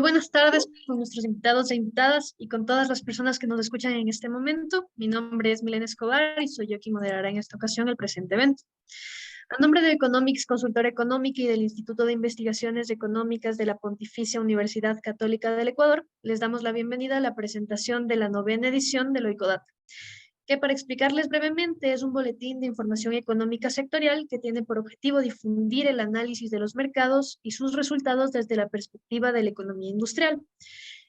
Buenas tardes con nuestros invitados e invitadas y con todas las personas que nos escuchan en este momento. Mi nombre es Milena Escobar y soy yo quien moderará en esta ocasión el presente evento. A nombre de Economics, consultora económica y del Instituto de Investigaciones Económicas de la Pontificia Universidad Católica del Ecuador, les damos la bienvenida a la presentación de la novena edición del Oicodata, que para explicarles brevemente es un boletín de información económica sectorial que tiene por objetivo difundir el análisis de los mercados y sus resultados desde la perspectiva de la economía industrial.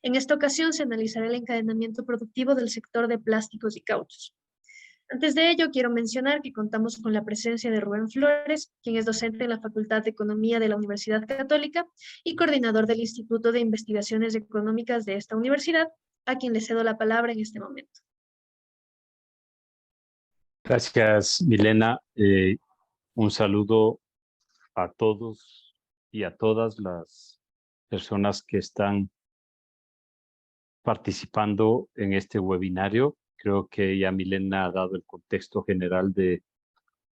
En esta ocasión se analizará el encadenamiento productivo del sector de plásticos y cauchos. Antes de ello, quiero mencionar que contamos con la presencia de Rubén Flores, quien es docente en la Facultad de Economía de la Universidad Católica y coordinador del Instituto de Investigaciones Económicas de esta universidad, a quien le cedo la palabra en este momento. Gracias, Milena. Un saludo a todos y a todas las personas que están participando en este webinario. Creo que ya Milena ha dado el contexto general de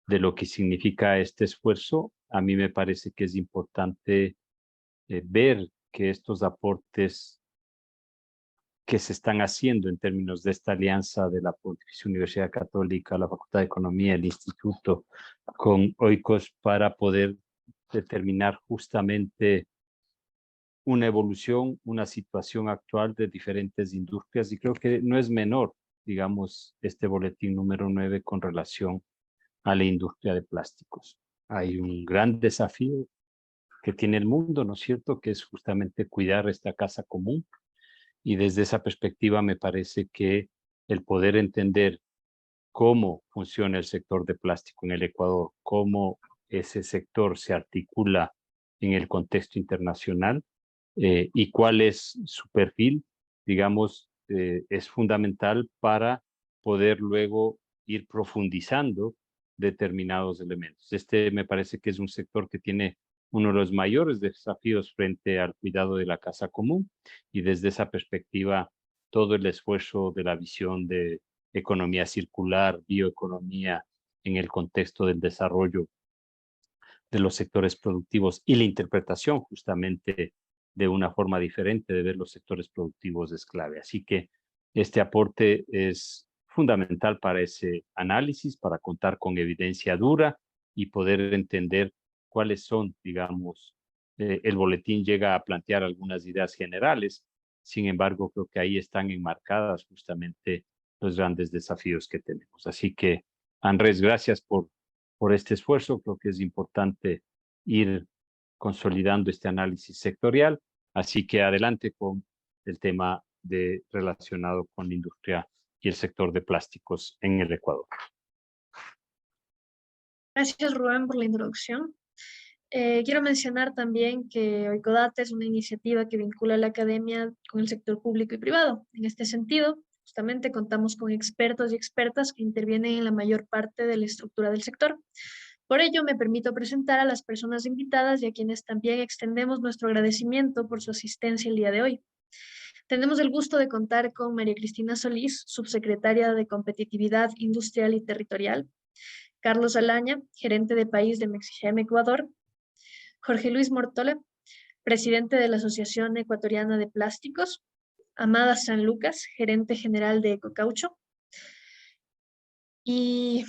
lo que significa este esfuerzo. A mí me parece que es importante ver que estos aportes que se están haciendo en términos de esta alianza de la Pontificia Universidad Católica, la Facultad de Economía, el Instituto, con OICOS para poder determinar justamente una evolución, una situación actual de diferentes industrias, y creo que no es menor, digamos, este boletín número 9 con relación a la industria de plásticos. Hay un gran desafío que tiene el mundo, ¿no es cierto?, que es justamente cuidar esta casa común. Y desde esa perspectiva me parece que el poder entender cómo funciona el sector de plástico en el Ecuador, cómo ese sector se articula en el contexto internacional y cuál es su perfil, digamos, es fundamental para poder luego ir profundizando determinados elementos. Este me parece que es un sector que tiene uno de los mayores desafíos frente al cuidado de la casa común, y desde esa perspectiva todo el esfuerzo de la visión de economía circular, bioeconomía en el contexto del desarrollo de los sectores productivos y la interpretación justamente de una forma diferente de ver los sectores productivos es clave. Así que este aporte es fundamental para ese análisis, para contar con evidencia dura y poder entender cuáles son, digamos, el boletín llega a plantear algunas ideas generales. Sin embargo, creo que ahí están enmarcadas justamente los grandes desafíos que tenemos. Así que, Andrés, gracias por este esfuerzo. Creo que es importante ir consolidando este análisis sectorial. Así que adelante con el tema relacionado con la industria y el sector de plásticos en el Ecuador. Gracias, Rubén, por la introducción. Quiero mencionar también que Oicodata es una iniciativa que vincula a la academia con el sector público y privado. En este sentido, justamente contamos con expertos y expertas que intervienen en la mayor parte de la estructura del sector. Por ello, me permito presentar a las personas invitadas y a quienes también extendemos nuestro agradecimiento por su asistencia el día de hoy. Tenemos el gusto de contar con María Cristina Solís, subsecretaria de Competitividad Industrial y Territorial, Carlos Alaña, gerente de país de Mexigem Ecuador, Jorge Luis Mortola, presidente de la Asociación Ecuatoriana de Plásticos, Amada San Lucas, gerente general de Ecocaucho. Y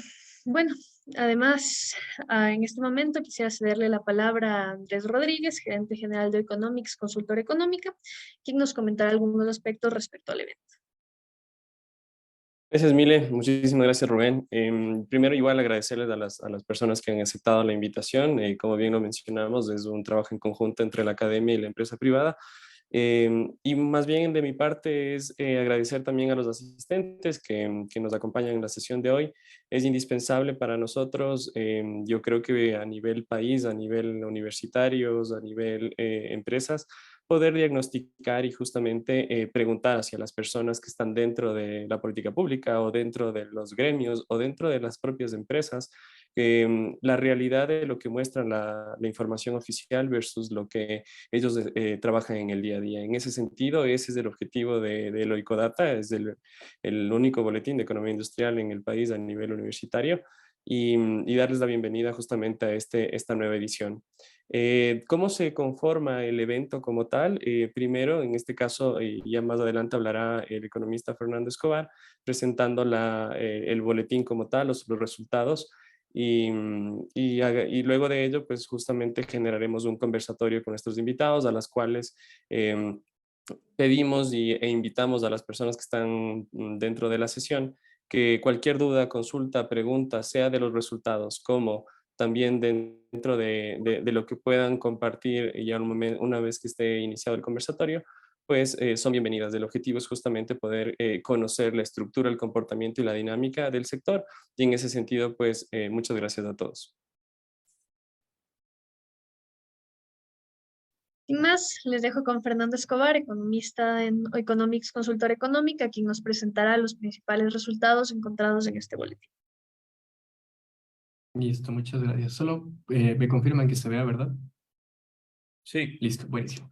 bueno, además, en este momento quisiera cederle la palabra a Andrés Rodríguez, gerente general de Economics, consultora económica, quien nos comentará algunos aspectos respecto al evento. Gracias, Mile. Muchísimas gracias, Rubén. Primero, igual agradecerles a las personas que han aceptado la invitación. Como bien lo mencionamos, es un trabajo en conjunto entre la academia y la empresa privada. Y más bien de mi parte es agradecer también a los asistentes que nos acompañan en la sesión de hoy. Es indispensable para nosotros, yo creo que a nivel país, a nivel universitarios, a nivel empresas, poder diagnosticar y justamente preguntar hacia las personas que están dentro de la política pública o dentro de los gremios o dentro de las propias empresas, la realidad de lo que muestra la información oficial versus lo que ellos trabajan en el día a día. En ese sentido, ese es el objetivo de Oicodata, es el único boletín de economía industrial en el país a nivel universitario. y darles la bienvenida justamente a esta nueva edición. ¿Cómo se conforma el evento como tal? Primero, en este caso, ya más adelante hablará el economista Fernando Escobar, presentando el boletín como tal, los resultados, y luego de ello, pues justamente generaremos un conversatorio con nuestros invitados, a las cuales pedimos e invitamos a las personas que están dentro de la sesión que cualquier duda, consulta, pregunta, sea de los resultados como también dentro de lo que puedan compartir ya una vez que esté iniciado el conversatorio, pues son bienvenidas. El objetivo es justamente poder conocer la estructura, el comportamiento y la dinámica del sector. Y en ese sentido, pues muchas gracias a todos. Sin más, les dejo con Fernando Escobar, economista en Economics Consultor Económica, quien nos presentará los principales resultados encontrados en este boletín. Listo, muchas gracias. Solo me confirman que se vea, ¿verdad? Sí. Listo, buenísimo.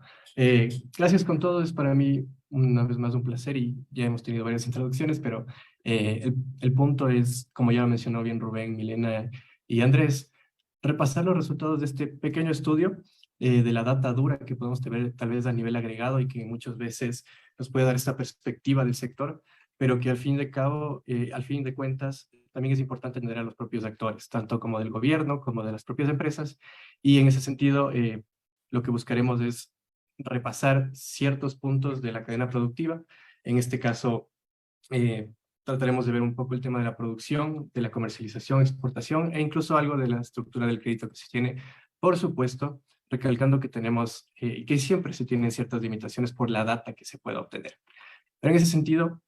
Gracias con todo, es para mí una vez más un placer y ya hemos tenido varias introducciones, pero el punto es, como ya lo mencionó bien Rubén, Milena y Andrés, repasar los resultados de este pequeño estudio de la data dura que podemos tener tal vez a nivel agregado y que muchas veces nos puede dar esta perspectiva del sector, pero que al fin de cuentas, también es importante tener a los propios actores, tanto como del gobierno como de las propias empresas, y en ese sentido, lo que buscaremos es repasar ciertos puntos de la cadena productiva. En este caso, trataremos de ver un poco el tema de la producción, de la comercialización, exportación e incluso algo de la estructura del crédito que se tiene. Por supuesto, recalcando que tenemos, que siempre se tienen ciertas limitaciones por la data que se pueda obtener. Pero en ese sentido,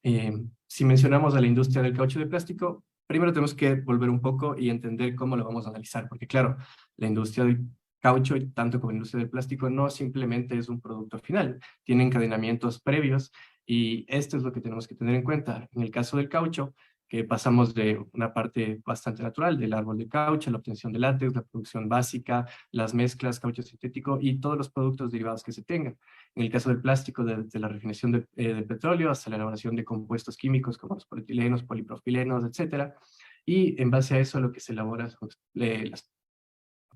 si mencionamos a la industria del caucho de plástico, primero tenemos que volver un poco y entender cómo lo vamos a analizar, porque claro, la industria del caucho, tanto como la industria del plástico, no simplemente es un producto final, tiene encadenamientos previos y esto es lo que tenemos que tener en cuenta. En el caso del caucho, que pasamos de una parte bastante natural del árbol de caucho, la obtención de látex, la producción básica, las mezclas, caucho sintético y todos los productos derivados que se tengan. En el caso del plástico, desde la refinación del petróleo hasta la elaboración de compuestos químicos como los polietilenos, polipropilenos, etcétera. Y en base a eso lo que se elabora son las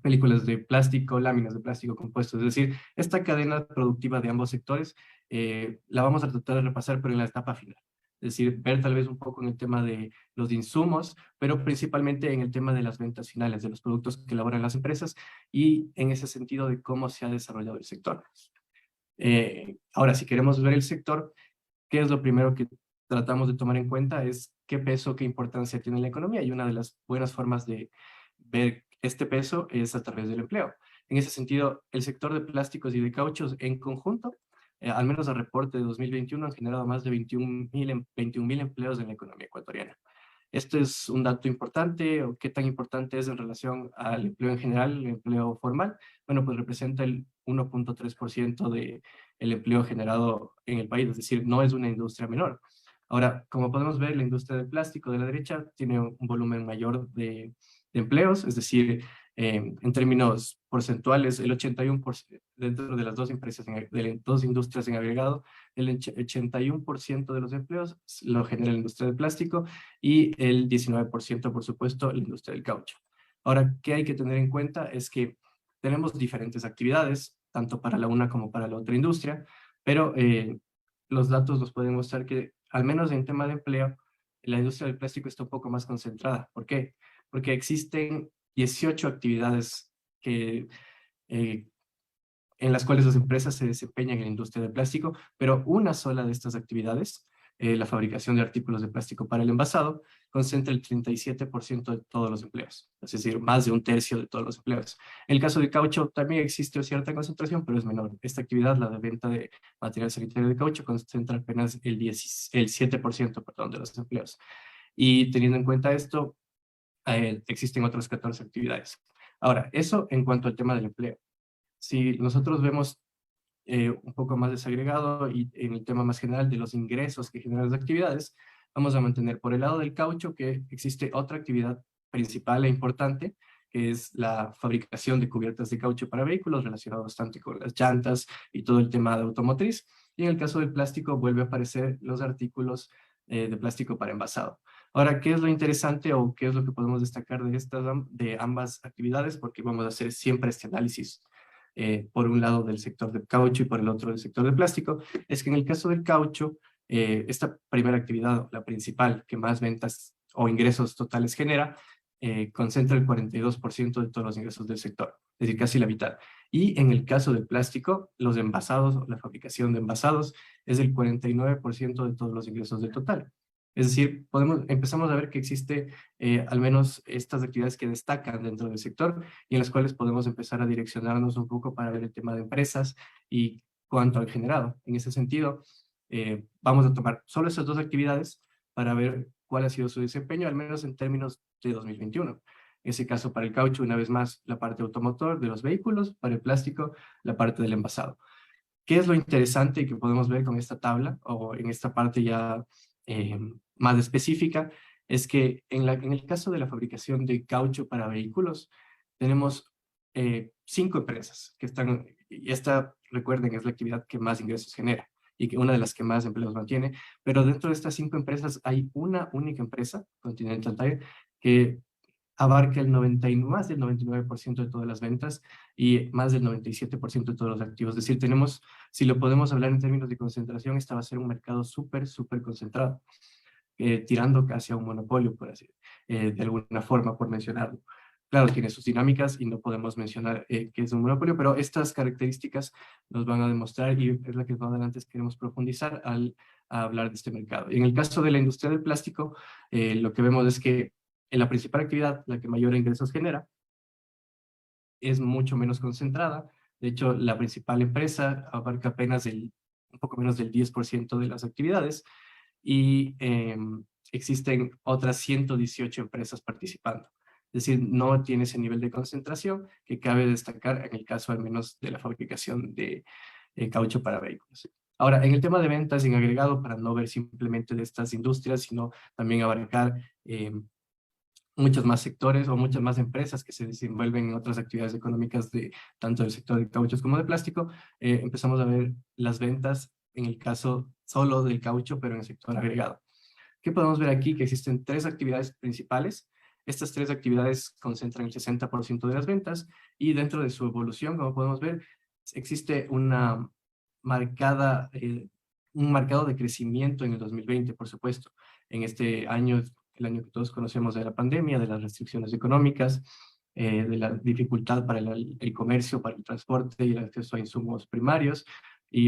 películas de plástico, láminas de plástico compuestos. Es decir, esta cadena productiva de ambos sectores la vamos a tratar de repasar, pero en la etapa final. Es decir, ver tal vez un poco en el tema de los insumos, pero principalmente en el tema de las ventas finales, de los productos que elaboran las empresas y en ese sentido de cómo se ha desarrollado el sector. Ahora, si queremos ver el sector, ¿qué es lo primero que tratamos de tomar en cuenta? Es qué peso, qué importancia tiene en la economía. Y una de las buenas formas de ver este peso es a través del empleo. En ese sentido, el sector de plásticos y de cauchos en conjunto, al menos el reporte de 2021, han generado más de 21.000 empleos en la economía ecuatoriana. Esto es un dato importante, o qué tan importante es en relación al empleo en general, el empleo formal. Bueno, pues representa el 1.3% del empleo generado en el país, es decir, no es una industria menor. Ahora, como podemos ver, la industria del plástico de la derecha tiene un volumen mayor de empleos, es decir, en términos porcentuales, el 81% dentro de las dos empresas, de las dos industrias en agregado, el 81% de los empleos lo genera la industria del plástico y el 19%, por supuesto, la industria del caucho. Ahora, ¿qué hay que tener en cuenta? Es que tenemos diferentes actividades, tanto para la una como para la otra industria, pero los datos nos pueden mostrar que, al menos en tema de empleo, la industria del plástico está un poco más concentrada. ¿Por qué? Porque existen 18 actividades que, en las cuales las empresas se desempeñan en la industria del plástico, pero una sola de estas actividades, la fabricación de artículos de plástico para el envasado, concentra el 37% de todos los empleos, es decir, más de un tercio de todos los empleos. En el caso del caucho también existe cierta concentración, pero es menor. Esta actividad, la de venta de material sanitario de caucho, concentra apenas el 7%, perdón, de los empleos. Y teniendo en cuenta esto, existen otras 14 actividades. Ahora, eso en cuanto al tema del empleo. Si nosotros vemos un poco más desagregado y en el tema más general de los ingresos que generan las actividades, vamos a mantener por el lado del caucho que existe otra actividad principal e importante, que es la fabricación de cubiertas de caucho para vehículos, relacionado bastante con las llantas y todo el tema de automotriz. Y en el caso del plástico vuelve a aparecer los artículos de plástico para envasado. Ahora, ¿qué es lo interesante o qué es lo que podemos destacar de de ambas actividades? Porque vamos a hacer siempre este análisis, por un lado del sector del caucho y por el otro del sector del plástico. Es que en el caso del caucho, esta primera actividad, la principal, que más ventas o ingresos totales genera, concentra el 42% de todos los ingresos del sector, es decir, casi la mitad. Y en el caso del plástico, los envasados o la fabricación de envasados es el 49% de todos los ingresos del total. Es decir, empezamos a ver que existe al menos estas actividades que destacan dentro del sector y en las cuales podemos empezar a direccionarnos un poco para ver el tema de empresas y cuánto han generado. En ese sentido, vamos a tomar solo esas dos actividades para ver cuál ha sido su desempeño, al menos en términos de 2021. En ese caso, para el caucho, una vez más, la parte automotor de los vehículos, para el plástico, la parte del envasado. ¿Qué es lo interesante que podemos ver con esta tabla o en esta parte ya más específica? Es que en el caso de la fabricación de caucho para vehículos, tenemos 5 empresas que están, y esta, recuerden, es la actividad que más ingresos genera y que una de las que más empleos mantiene, pero dentro de estas 5 empresas hay una única empresa, Continental Tire, que abarca más del 99% de todas las ventas y más del 97% de todos los activos. Es decir, tenemos, si lo podemos hablar en términos de concentración, esta va a ser un mercado súper concentrado, tirando casi a un monopolio, por así, de alguna forma, por mencionarlo. Claro, tiene sus dinámicas y no podemos mencionar que es un monopolio, pero estas características nos van a demostrar y es la que más adelante queremos profundizar a hablar de este mercado. Y en el caso de la industria del plástico, lo que vemos es que en la principal actividad, la que mayor ingresos genera, es mucho menos concentrada. De hecho, la principal empresa abarca apenas un poco menos del 10% de las actividades y existen otras 118 empresas participando. Es decir, no tiene ese nivel de concentración que cabe destacar en el caso al menos de la fabricación de caucho para vehículos. Ahora, en el tema de ventas en agregado, para no ver simplemente de estas industrias, sino también abarcar muchos más sectores o muchas más empresas que se desenvuelven en otras actividades económicas de tanto del sector de cauchos como de plástico, empezamos a ver las ventas en el caso solo del caucho, pero en el sector agregado. ¿Qué podemos ver aquí? Que existen 3 actividades principales. Estas 3 actividades concentran el 60% de las ventas y dentro de su evolución, como podemos ver, existe un marcado decrecimiento en el 2020, por supuesto. En este año, el año que todos conocemos de la pandemia, de las restricciones económicas, de la dificultad para el comercio, para el transporte y el acceso a insumos primarios.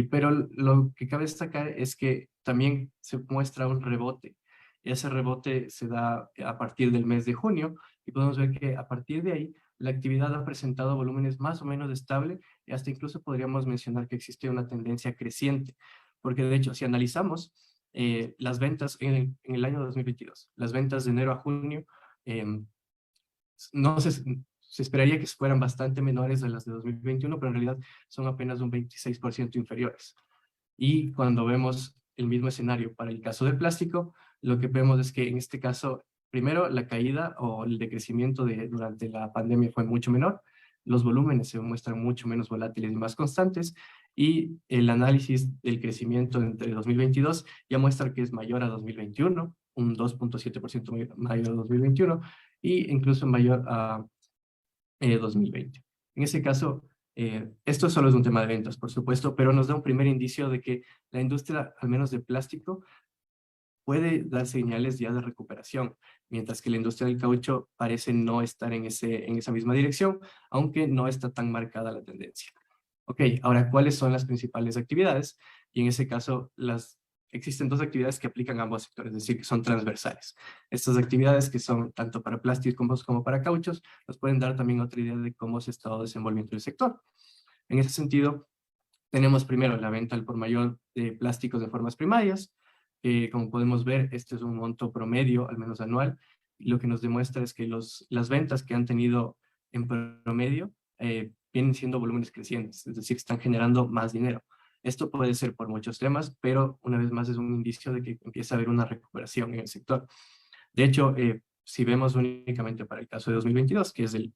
Pero lo que cabe destacar es que también se muestra un rebote. Ese rebote se da a partir del mes de junio y podemos ver que a partir de ahí la actividad ha presentado volúmenes más o menos estables y hasta incluso podríamos mencionar que existe una tendencia creciente. Porque de hecho, si analizamos las ventas en el año 2022, las ventas de enero a junio, no se esperaría que fueran bastante menores a las de 2021, pero en realidad son apenas un 26% inferiores. Y cuando vemos el mismo escenario para el caso del plástico, lo que vemos es que en este caso, primero, la caída o el decrecimiento durante la pandemia fue mucho menor, los volúmenes se muestran mucho menos volátiles y más constantes, y el análisis del crecimiento entre 2022 ya muestra que es mayor a 2021, un 2.7% mayor a 2021, y incluso mayor a 2020. En ese caso, esto solo es un tema de ventas, por supuesto, pero nos da un primer indicio de que la industria, al menos de plástico, puede dar señales ya de recuperación, mientras que la industria del caucho parece no estar en esa misma dirección, aunque no está tan marcada la tendencia. Ok, ahora, ¿cuáles son las principales actividades? Y en ese caso, existen 2 actividades que aplican a ambos sectores, es decir, que son transversales. Estas actividades que son tanto para plásticos como para cauchos, nos pueden dar también otra idea de cómo se ha estado desenvolviendo el sector. En ese sentido, tenemos primero la venta al por mayor de plásticos de formas primarias. Como podemos ver, este es un monto promedio, al menos anual, y lo que nos demuestra es que las ventas que han tenido en promedio vienen siendo volúmenes crecientes, es decir, están generando más dinero. Esto puede ser por muchos temas, pero una vez más es un indicio de que empieza a haber una recuperación en el sector. De hecho, si vemos únicamente para el caso de 2022, que es el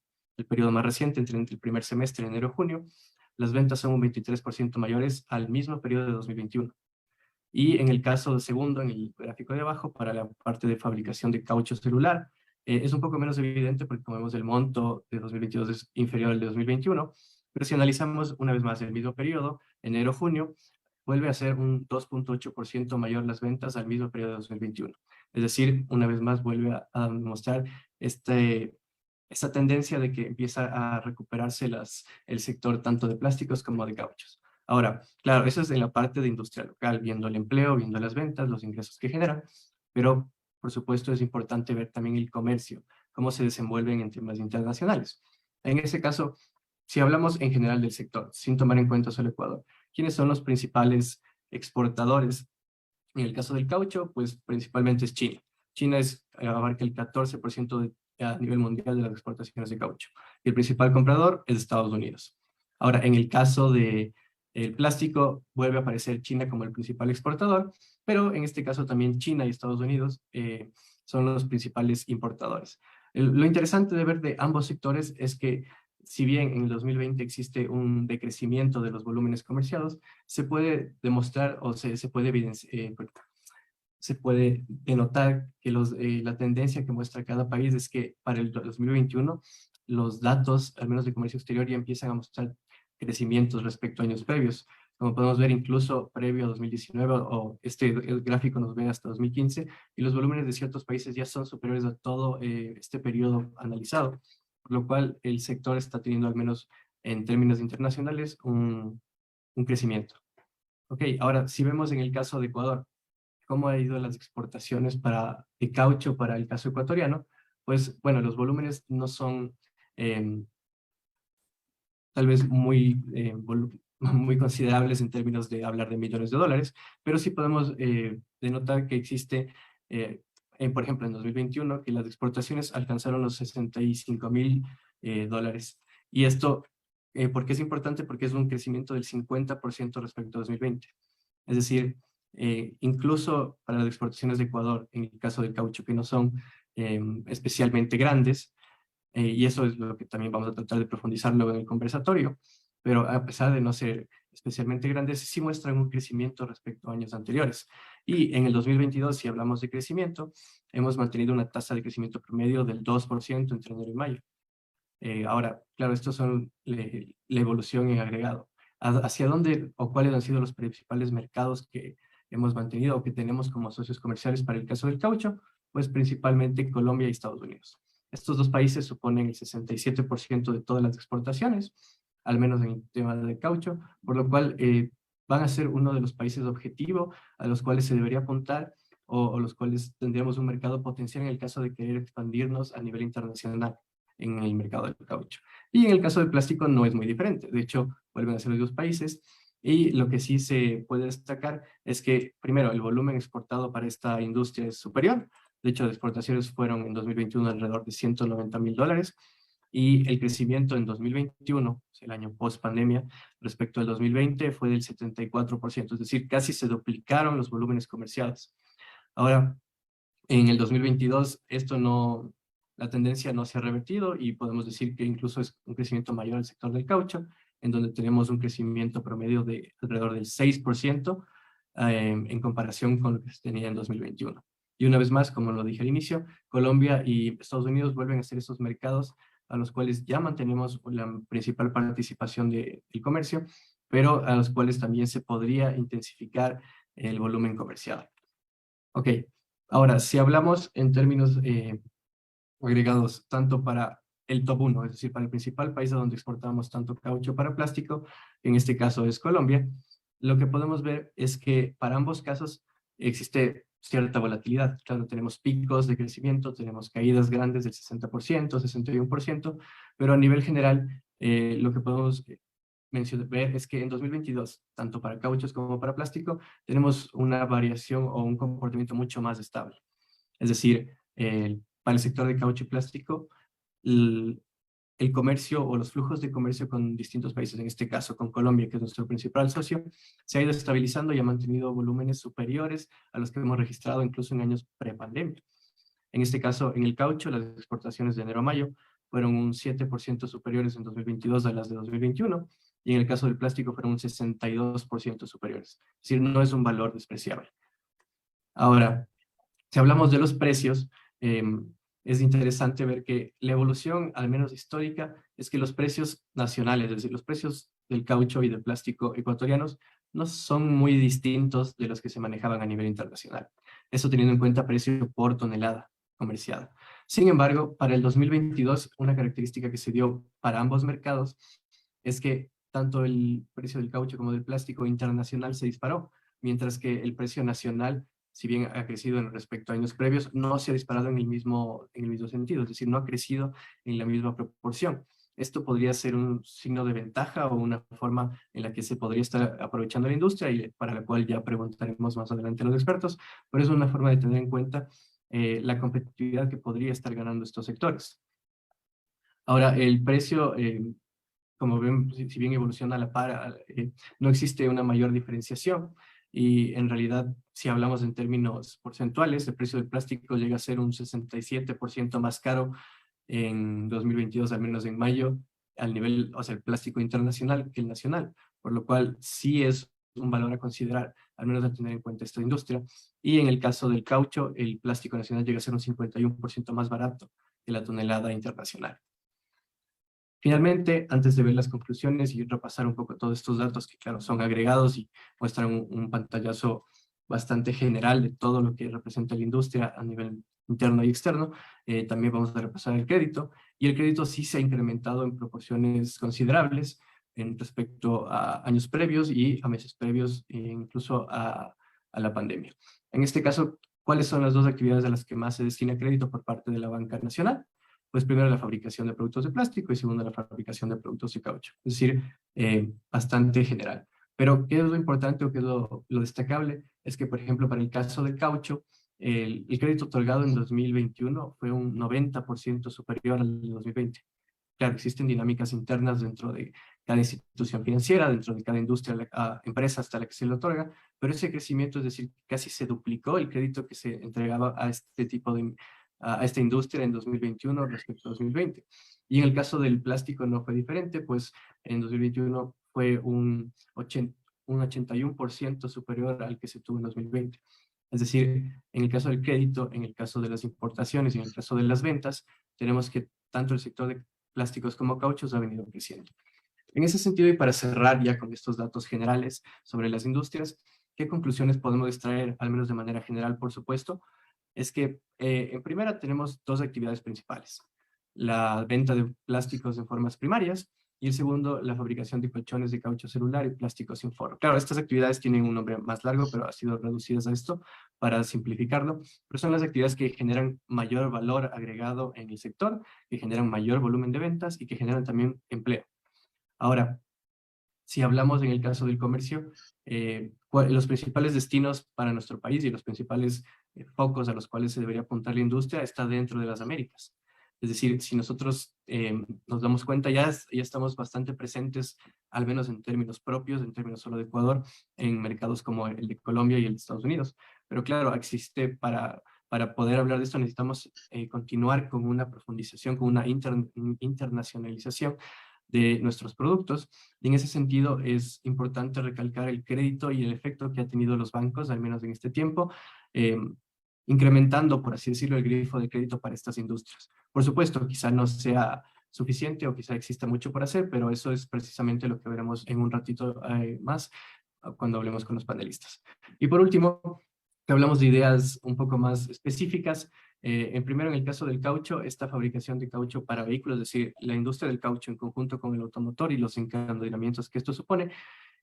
periodo más reciente, entre el primer semestre, enero-junio, las ventas son un 23% mayores al mismo periodo de 2021. Y en el caso segundo, en el gráfico de abajo, para la parte de fabricación de caucho celular, es un poco menos evidente porque como vemos el monto de 2022 es inferior al de 2021, pero si analizamos una vez más el mismo periodo, enero-junio, vuelve a ser un 2.8% mayor las ventas al mismo periodo de 2021. Es decir, una vez más vuelve a mostrar esta tendencia de que empieza a recuperarse el sector tanto de plásticos como de cauchos. Ahora, claro, eso es en la parte de industria local, viendo el empleo, viendo las ventas, los ingresos que genera, pero por supuesto es importante ver también el comercio, cómo se desenvuelven en temas internacionales. En ese caso, si hablamos en general del sector, sin tomar en cuenta solo Ecuador, ¿quiénes son los principales exportadores? En el caso del caucho, pues principalmente es China. China abarca el 14% a nivel mundial de las exportaciones de caucho. Y el principal comprador es Estados Unidos. Ahora, en el caso del plástico, vuelve a aparecer China como el principal exportador, pero en este caso también China y Estados Unidos son los principales importadores. Lo interesante de ver de ambos sectores es que si bien en el 2020 existe un decrecimiento de los volúmenes comerciados, se puede demostrar o se puede se puede denotar que la tendencia que muestra cada país es que para el 2021 los datos, al menos de comercio exterior, ya empiezan a mostrar crecimientos respecto a años previos. Como podemos ver, incluso previo a 2019, o el gráfico nos ve hasta 2015, y los volúmenes de ciertos países ya son superiores a todo este periodo analizado, por lo cual el sector está teniendo, al menos en términos internacionales, un crecimiento. Ok, ahora, si vemos en el caso de Ecuador, cómo ha ido las exportaciones de caucho para el caso ecuatoriano, pues bueno, los volúmenes no son tal vez muy considerables en términos de hablar de millones de dólares, pero sí podemos denotar que existe, por ejemplo, en 2021, que las exportaciones alcanzaron los 65.000 dólares. Y esto, ¿por qué es importante? Porque es un crecimiento del 50% respecto a 2020. Es decir, incluso para las exportaciones de Ecuador, en el caso del caucho, que no son especialmente grandes, y eso es lo que también vamos a tratar de profundizar luego en el conversatorio, pero a pesar de no ser especialmente grandes, sí muestran un crecimiento respecto a años anteriores. Y en el 2022, si hablamos de crecimiento, hemos mantenido una tasa de crecimiento promedio del 2% entre enero y mayo. Ahora, claro, estos son la evolución en agregado. ¿Hacia dónde o cuáles han sido los principales mercados que hemos mantenido o que tenemos como socios comerciales para el caso del caucho? Pues principalmente Colombia y Estados Unidos. Estos dos países suponen el 67% de todas las exportaciones, al menos en el tema del caucho, por lo cual van a ser uno de los países objetivo a los cuales se debería apuntar o los cuales tendríamos un mercado potencial en el caso de querer expandirnos a nivel internacional en el mercado del caucho. Y en el caso del plástico no es muy diferente. De hecho, vuelven a ser los dos países. Y lo que sí se puede destacar es que, primero, el volumen exportado para esta industria es superior. De hecho, las exportaciones fueron en 2021 alrededor de 190.000 dólares. Y el crecimiento en 2021, el año post pandemia, respecto al 2020 fue del 74%. Es decir, casi se duplicaron los volúmenes comerciados. Ahora, en el 2022, la tendencia no se ha revertido y podemos decir que incluso es un crecimiento mayor al sector del caucho, en donde tenemos un crecimiento promedio de alrededor del 6% en comparación con lo que se tenía en 2021. Y una vez más, como lo dije al inicio, Colombia y Estados Unidos vuelven a ser esos mercados a los cuales ya mantenemos la principal participación del comercio, pero a los cuales también se podría intensificar el volumen comercial. Ok, ahora, si hablamos en términos agregados tanto para el top 1, es decir, para el principal país a donde exportamos tanto caucho para plástico, en este caso es Colombia, lo que podemos ver es que para ambos casos existe cierta volatilidad. Claro, tenemos picos de crecimiento, tenemos caídas grandes del 60%, 61%, pero a nivel general lo que podemos ver es que en 2022, tanto para cauchos como para plástico, tenemos una variación o un comportamiento mucho más estable. Es decir, para el sector de caucho y plástico, el comercio o los flujos de comercio con distintos países, en este caso con Colombia, que es nuestro principal socio, se ha ido estabilizando y ha mantenido volúmenes superiores a los que hemos registrado incluso en años prepandemia. En este caso, en el caucho, las exportaciones de enero a mayo fueron un 7% superiores en 2022 a las de 2021, y en el caso del plástico fueron un 62% superiores. Es decir, no es un valor despreciable. Ahora, si hablamos de los precios, es interesante ver que la evolución, al menos histórica, es que los precios nacionales, es decir, los precios del caucho y del plástico ecuatorianos, no son muy distintos de los que se manejaban a nivel internacional. Eso teniendo en cuenta precio por tonelada comerciada. Sin embargo, para el 2022, una característica que se dio para ambos mercados es que tanto el precio del caucho como del plástico internacional se disparó, mientras que el precio nacional, si bien ha crecido en respecto a años previos, no se ha disparado en el mismo sentido, es decir, no ha crecido en la misma proporción. Esto podría ser un signo de ventaja o una forma en la que se podría estar aprovechando la industria y para la cual ya preguntaremos más adelante a los expertos, pero es una forma de tener en cuenta la competitividad que podría estar ganando estos sectores. Ahora, el precio, como ven, si bien evoluciona a la par, no existe una mayor diferenciación y en realidad, si hablamos en términos porcentuales, el precio del plástico llega a ser un 67% más caro en 2022, al menos en mayo, al nivel, o sea, el plástico internacional que el nacional, por lo cual sí es un valor a considerar, al menos a tener en cuenta esta industria. Y en el caso del caucho, el plástico nacional llega a ser un 51% más barato que la tonelada internacional. Finalmente, antes de ver las conclusiones y repasar un poco todos estos datos que, claro, son agregados y muestran un pantallazo bastante general de todo lo que representa la industria a nivel interno y externo, también vamos a repasar el crédito. Y el crédito sí se ha incrementado en proporciones considerables en respecto a años previos y a meses previos, e incluso a la pandemia. En este caso, ¿cuáles son las dos actividades a las que más se destina crédito por parte de la banca nacional? Pues primero la fabricación de productos de plástico y segundo la fabricación de productos de caucho. Es decir, bastante general. Pero ¿qué es lo importante o qué es lo destacable? Es que, por ejemplo, para el caso del caucho, el crédito otorgado en 2021 fue un 90% superior al de 2020. Claro, existen dinámicas internas dentro de cada institución financiera, dentro de cada industria, empresa hasta la que se le otorga, pero ese crecimiento, es decir, casi se duplicó el crédito que se entregaba a este tipo de a esta industria en 2021 respecto a 2020. Y en el caso del plástico no fue diferente, pues en 2021 fue un 81% superior al que se tuvo en 2020. Es decir, en el caso del crédito, en el caso de las importaciones y en el caso de las ventas, tenemos que tanto el sector de plásticos como cauchos ha venido creciendo. En ese sentido, y para cerrar ya con estos datos generales sobre las industrias, ¿qué conclusiones podemos extraer, al menos de manera general, por supuesto? Es que en primera tenemos dos actividades principales. La venta de plásticos en formas primarias y el segundo, la fabricación de colchones de caucho celular y plásticos sin forro. Claro, estas actividades tienen un nombre más largo, pero ha sido reducidas a esto para simplificarlo, pero son las actividades que generan mayor valor agregado en el sector, que generan mayor volumen de ventas y que generan también empleo. Ahora, si hablamos en el caso del comercio, los principales destinos para nuestro país y los principales focos a los cuales se debería apuntar la industria está dentro de las Américas. Es decir, si nosotros nos damos cuenta, ya estamos bastante presentes, al menos en términos propios, en términos solo de Ecuador, en mercados como el de Colombia y el de Estados Unidos. Pero claro, existe para poder hablar de esto necesitamos continuar con una profundización, con una internacionalización de nuestros productos. Y en ese sentido es importante recalcar el crédito y el efecto que ha tenido los bancos, al menos en este tiempo, incrementando, por así decirlo, el grifo de crédito para estas industrias. Por supuesto, quizá no sea suficiente o quizá exista mucho por hacer, pero eso es precisamente lo que veremos en un ratito más cuando hablemos con los panelistas. Y por último, que hablamos de ideas un poco más específicas. Primero, en el caso del caucho, esta fabricación de caucho para vehículos, es decir, la industria del caucho en conjunto con el automotor y los encadenamientos que esto supone,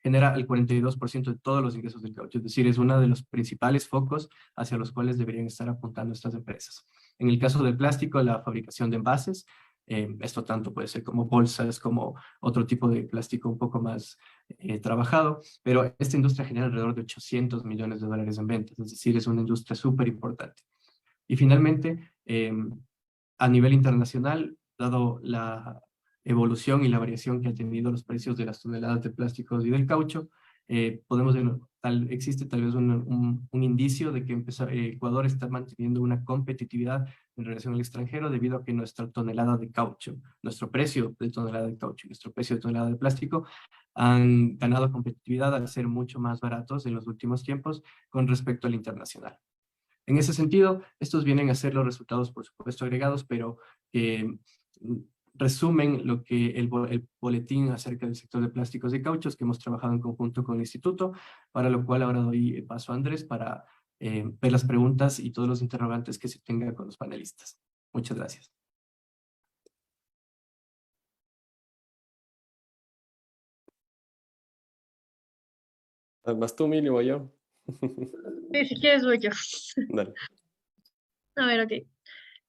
genera el 42% de todos los ingresos del caucho. Es decir, es uno de los principales focos hacia los cuales deberían estar apuntando estas empresas. En el caso del plástico, la fabricación de envases, esto tanto puede ser como bolsas, como otro tipo de plástico un poco más trabajado, pero esta industria genera alrededor de 800 millones de dólares en ventas, es decir, es una industria súper importante. Y finalmente, a nivel internacional, dado la evolución y la variación que han tenido los precios de las toneladas de plásticos y del caucho, existe tal vez un indicio de que Ecuador está manteniendo una competitividad en relación al extranjero debido a que nuestra tonelada de caucho, nuestro precio de tonelada de caucho y nuestro precio de tonelada de plástico han ganado competitividad al ser mucho más baratos en los últimos tiempos con respecto al internacional. En ese sentido, estos vienen a ser los resultados, por supuesto, agregados, pero resumen lo que el boletín acerca del sector de plásticos y cauchos que hemos trabajado en conjunto con el instituto, para lo cual ahora doy paso a Andrés para ver las preguntas y todos los interrogantes que se tengan con los panelistas. Muchas gracias. ¿Vas tú, Mili, o yo? Sí, si quieres voy yo. Dale. A ver, ok.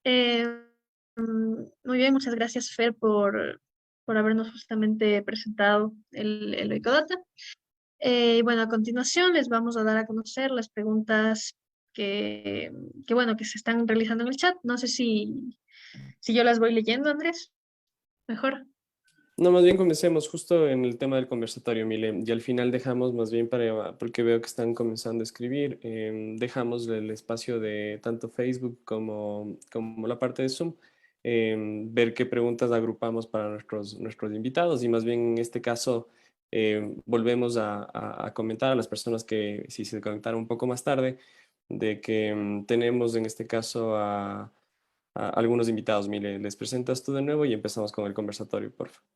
Eh, Muy bien, muchas gracias, Fer, por habernos justamente presentado el Ecodata. Bueno, a continuación les vamos a dar a conocer las preguntas bueno, que se están realizando en el chat. No sé si yo las voy leyendo, Andrés. Mejor. No, más bien comencemos justo en el tema del conversatorio, Mile, y al final dejamos más bien para, porque veo que están comenzando a escribir, dejamos el espacio de tanto Facebook como la parte de Zoom, ver qué preguntas agrupamos para nuestros invitados y más bien en este caso volvemos a comentar a las personas que si se conectaron un poco más tarde, de que tenemos en este caso a algunos invitados. Mile, les presentas tú de nuevo y empezamos con el conversatorio, por favor.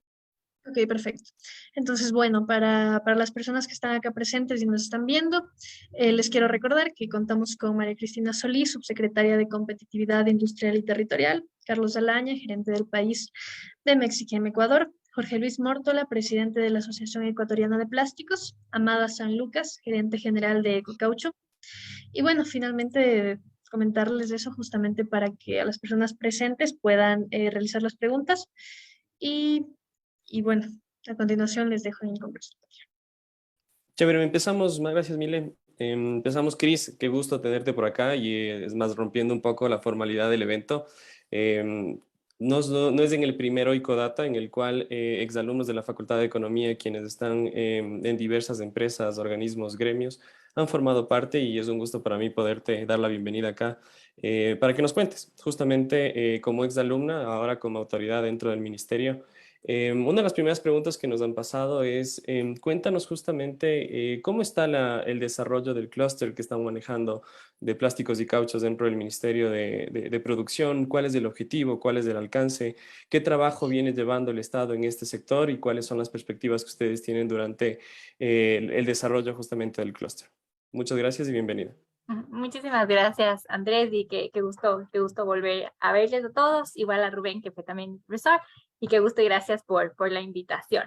Ok, perfecto. Entonces, bueno, para las personas que están acá presentes y nos están viendo, les quiero recordar que contamos con María Cristina Solís, subsecretaria de Competitividad Industrial y Territorial, Carlos Alaña, gerente del país de Mexichem, Ecuador, Jorge Luis Mórtola, presidente de la Asociación Ecuatoriana de Plásticos, Amada San Lucas, gerente general de Ecocaucho. Y bueno, finalmente comentarles eso justamente para que a las personas presentes puedan realizar las preguntas. Y bueno, a continuación les dejo en conversación. Chévere, empezamos, gracias Mile. Empezamos, Cris, qué gusto tenerte por acá y es más, rompiendo un poco la formalidad del evento. No es en el primero Icodata en el cual exalumnos de la Facultad de Economía, quienes están en diversas empresas, organismos, gremios, han formado parte y es un gusto para mí poderte dar la bienvenida acá para que nos cuentes, justamente como exalumna, ahora como autoridad dentro del ministerio. Una de las primeras preguntas que nos han pasado es, cuéntanos justamente cómo está el desarrollo del clúster que están manejando de plásticos y cauchos dentro del Ministerio de Producción, cuál es el objetivo, cuál es el alcance, qué trabajo viene llevando el Estado en este sector y cuáles son las perspectivas que ustedes tienen durante el desarrollo justamente del clúster. Muchas gracias y bienvenida. Muchísimas gracias, Andrés, y qué gusto volver a verles a todos, igual a Rubén, que fue también mi profesor, y qué gusto y gracias por la invitación.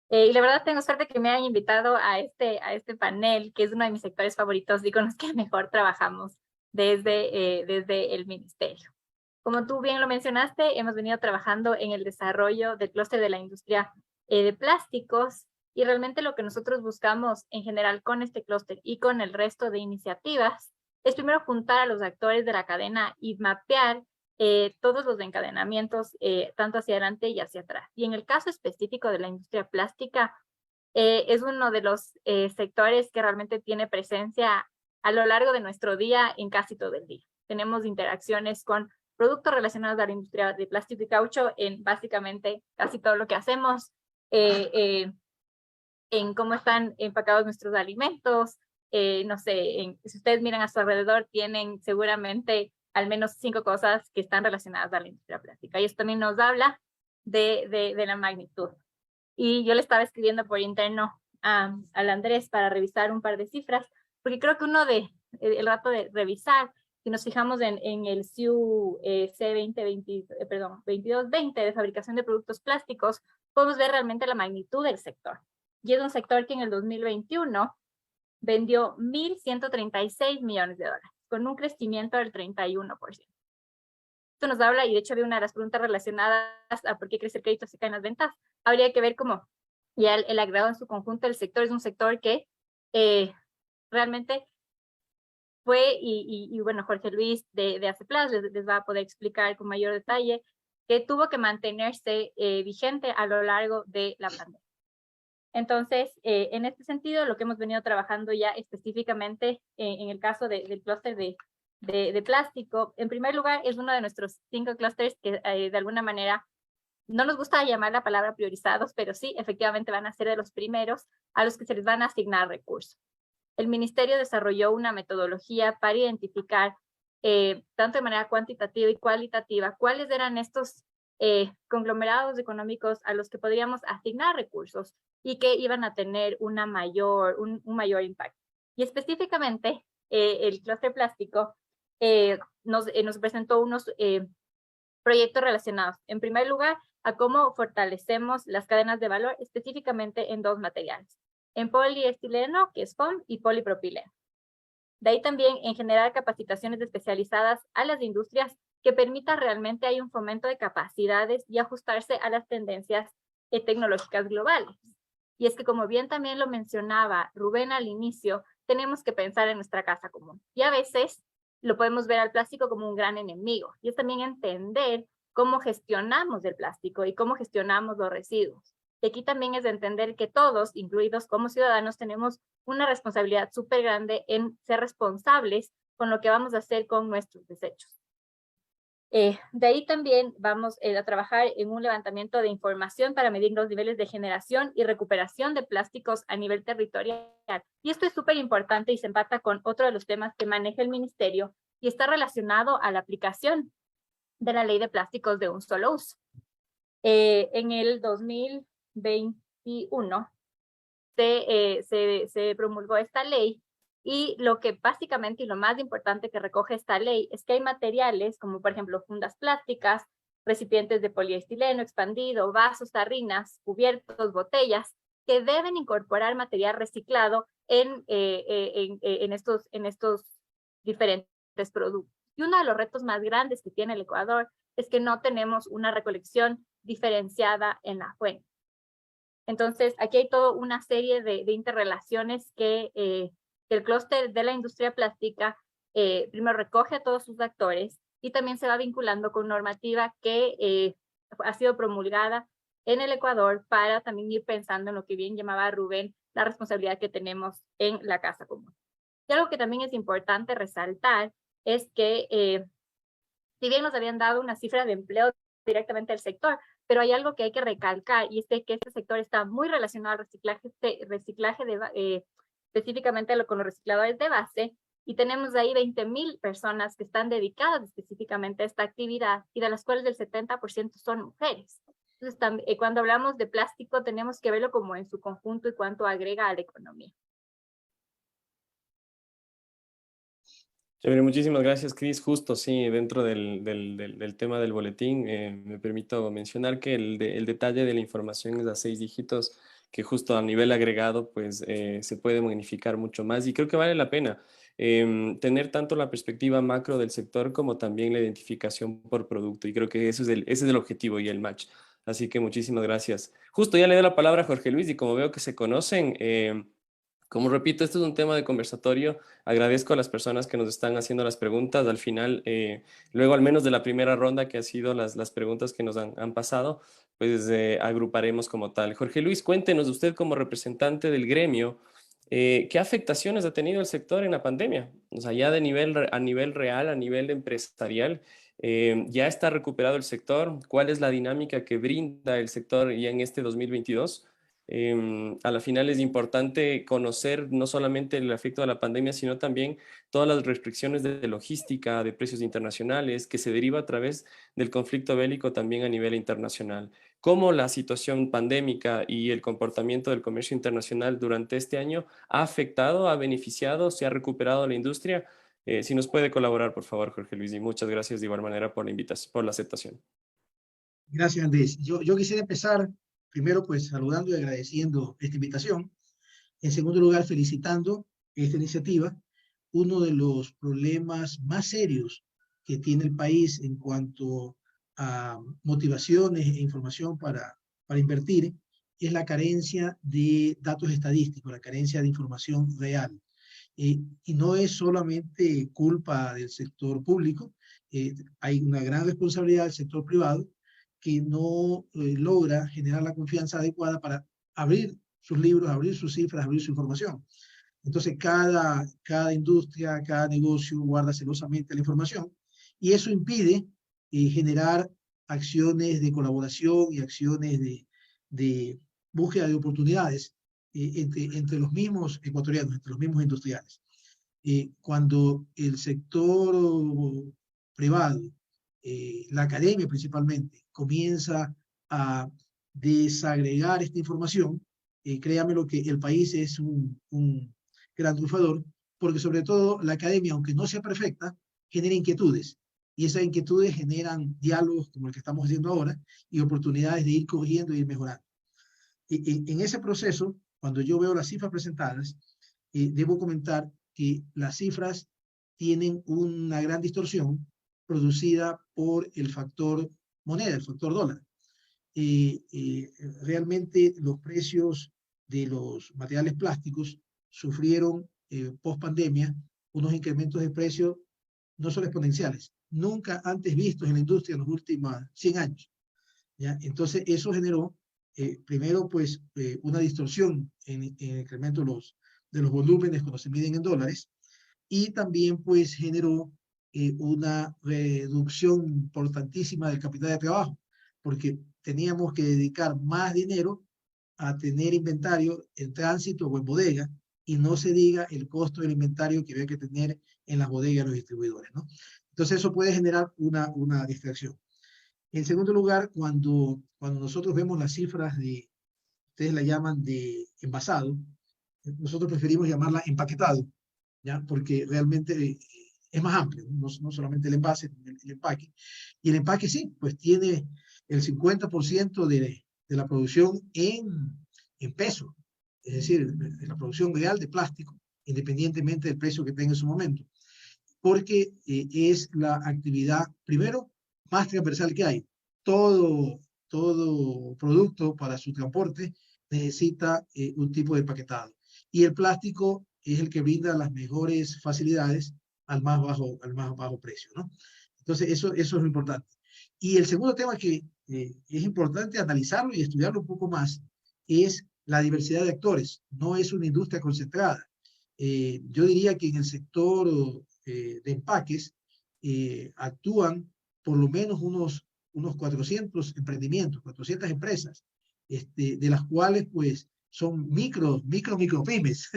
Y la verdad tengo suerte que me hayan invitado a este panel, que es uno de mis sectores favoritos y con los que mejor trabajamos desde el ministerio. Como tú bien lo mencionaste, hemos venido trabajando en el desarrollo del clúster de la industria de plásticos, y realmente lo que nosotros buscamos en general con este clúster y con el resto de iniciativas es primero juntar a los actores de la cadena y mapear todos los encadenamientos, tanto hacia adelante y hacia atrás. Y en el caso específico de la industria plástica, es uno de los sectores que realmente tiene presencia a lo largo de nuestro día en casi todo el día. Tenemos interacciones con productos relacionados a la industria de plástico y caucho en básicamente casi todo lo que hacemos. En cómo están empacados nuestros alimentos, no sé, si ustedes miran a su alrededor, tienen seguramente al menos 5 cosas que están relacionadas a la industria plástica. Y esto también nos habla de la magnitud. Y yo le estaba escribiendo por interno al Andrés para revisar un par de cifras, porque creo que el rato de revisar, si nos fijamos en el SIU C2220 de fabricación de productos plásticos, podemos ver realmente la magnitud del sector. Y es un sector que en el 2021 vendió 1.136 millones de dólares, con un crecimiento del 31%. Esto nos habla, y de hecho había una de las preguntas relacionadas a por qué crece el crédito si caen las ventas. Habría que ver cómo ya el agregado en su conjunto del sector es un sector que realmente fue, y bueno, Jorge Luis de ACEPLAS les va a poder explicar con mayor detalle, que tuvo que mantenerse vigente a lo largo de la pandemia. Entonces, en este sentido, lo que hemos venido trabajando ya específicamente en el caso del clúster de de plástico. En primer lugar, es uno de nuestros 5 clústeres que de alguna manera no nos gusta llamar la palabra priorizados, pero sí, efectivamente van a ser de los primeros a los que se les van a asignar recursos. El Ministerio desarrolló una metodología para identificar, tanto de manera cuantitativa y cualitativa, cuáles eran estos conglomerados económicos a los que podríamos asignar recursos y que iban a tener un mayor impacto. Y específicamente, el clúster plástico nos presentó unos proyectos relacionados, en primer lugar, a cómo fortalecemos las cadenas de valor, específicamente en 2 materiales, en poliestileno, que es foam, y polipropileno. De ahí también en generar capacitaciones especializadas a las industrias que permita realmente hay un fomento de capacidades y ajustarse a las tendencias tecnológicas globales. Y es que, como bien también lo mencionaba Rubén al inicio, tenemos que pensar en nuestra casa común. Y a veces lo podemos ver al plástico como un gran enemigo. Y es también entender cómo gestionamos el plástico y cómo gestionamos los residuos. Y aquí también es de entender que todos, incluidos como ciudadanos, tenemos una responsabilidad súper grande en ser responsables con lo que vamos a hacer con nuestros desechos. De ahí también vamos a trabajar en un levantamiento de información para medir los niveles de generación y recuperación de plásticos a nivel territorial. Y esto es súper importante y se empata con otro de los temas que maneja el ministerio y está relacionado a la aplicación de la ley de plásticos de un solo uso. En el 2021 se promulgó esta ley. Y lo que básicamente y lo más importante que recoge esta ley es que hay materiales como por ejemplo fundas plásticas, recipientes de poliestileno expandido, vasos, tarrinas, cubiertos, botellas, que deben incorporar material reciclado en estos diferentes productos. Y uno de los retos más grandes que tiene el Ecuador es que no tenemos una recolección diferenciada en la fuente. Entonces, aquí hay toda una serie de interrelaciones que el clúster de la industria plástica primero recoge a todos sus actores y también se va vinculando con normativa que ha sido promulgada en el Ecuador para también ir pensando en lo que bien llamaba Rubén, la responsabilidad que tenemos en la casa común. Y algo que también es importante resaltar es que si bien nos habían dado una cifra de empleo directamente al sector, pero hay algo que hay que recalcar y es que este sector está muy relacionado al reciclaje específicamente con los recicladores de base, y tenemos ahí 20,000 personas que están dedicadas específicamente a esta actividad y de las cuales el 70% son mujeres. Entonces, cuando hablamos de plástico tenemos que verlo como en su conjunto y cuánto agrega a la economía. Chévere, muchísimas gracias, Cris. Justo, sí, dentro del tema del boletín, me permito mencionar que el detalle de la información es a 6 dígitos, que justo a nivel agregado, pues se puede magnificar mucho más y creo que vale la pena tener tanto la perspectiva macro del sector como también la identificación por producto y creo que ese es el objetivo y el match. Así que muchísimas gracias. Justo ya le doy la palabra a Jorge Luis y como veo que se conocen, como repito, esto es un tema de conversatorio. Agradezco a las personas que nos están haciendo las preguntas. Al final, luego al menos de la primera ronda que han sido las preguntas que nos han pasado, pues agruparemos como tal. Jorge Luis, cuéntenos usted como representante del gremio, ¿qué afectaciones ha tenido el sector en la pandemia? O sea, ya a nivel real, a nivel empresarial, ¿ya está recuperado el sector? ¿Cuál es la dinámica que brinda el sector ya en este 2022? A la final es importante conocer no solamente el efecto de la pandemia, sino también todas las restricciones de logística, de precios internacionales, que se deriva a través del conflicto bélico también a nivel internacional. Cómo la situación pandémica y el comportamiento del comercio internacional durante este año ha afectado, ha beneficiado, se ha recuperado la industria. Si nos puede colaborar, por favor, Jorge Luis, y muchas gracias de igual manera por la invitación, por la aceptación. Gracias, Andrés. Yo quisiera empezar primero pues saludando y agradeciendo esta invitación. En segundo lugar, felicitando esta iniciativa. Uno de los problemas más serios que tiene el país en cuanto a motivaciones e información para invertir es la carencia de datos estadísticos, la carencia de información real. Y no es solamente culpa del sector público, hay una gran responsabilidad del sector privado que no logra generar la confianza adecuada para abrir sus libros, abrir sus cifras, abrir su información. Entonces, cada industria, cada negocio guarda celosamente la información y eso impide generar acciones de colaboración y acciones de búsqueda de oportunidades entre los mismos ecuatorianos, entre los mismos industriales. Cuando el sector privado, la academia principalmente, comienza a desagregar esta información, créame lo que el país es un gran triunfador, porque sobre todo la academia, aunque no sea perfecta, genera inquietudes. Y esas inquietudes generan diálogos como el que estamos haciendo ahora y oportunidades de ir corrigiendo y ir mejorando. En ese proceso, cuando yo veo las cifras presentadas, debo comentar que las cifras tienen una gran distorsión producida por el factor moneda, el factor dólar. Realmente los precios de los materiales plásticos sufrieron post pandemia unos incrementos de precio no solo exponenciales, nunca antes vistos en la industria en los últimos 100 años. ¿Ya? Entonces eso generó primero pues una distorsión en el incremento de los volúmenes cuando se miden en dólares y también pues generó una reducción importantísima del capital de trabajo porque teníamos que dedicar más dinero a tener inventario en tránsito o en bodega y no se diga el costo del inventario que había que tener en las bodegas de los distribuidores, ¿no? Entonces eso puede generar una distracción. En segundo lugar, cuando nosotros vemos las cifras de, ustedes la llaman de envasado, nosotros preferimos llamarla empaquetado, ¿ya? Porque realmente es más amplio, no solamente el envase, el empaque. Y el empaque sí, pues tiene el 50% de la producción en peso, es decir, de la producción real de plástico, independientemente del precio que tenga en su momento. Porque es la actividad, primero, más transversal que hay. Todo producto para su transporte necesita un tipo de empaquetado. Y el plástico es el que brinda las mejores facilidades al más bajo precio, ¿no? Entonces, eso es lo importante. Y el segundo tema que es importante analizarlo y estudiarlo un poco más es la diversidad de actores. No es una industria concentrada. Yo diría que en el sector de empaques actúan por lo menos unos 400 emprendimientos, 400 empresas, de las cuales pues son micropymes,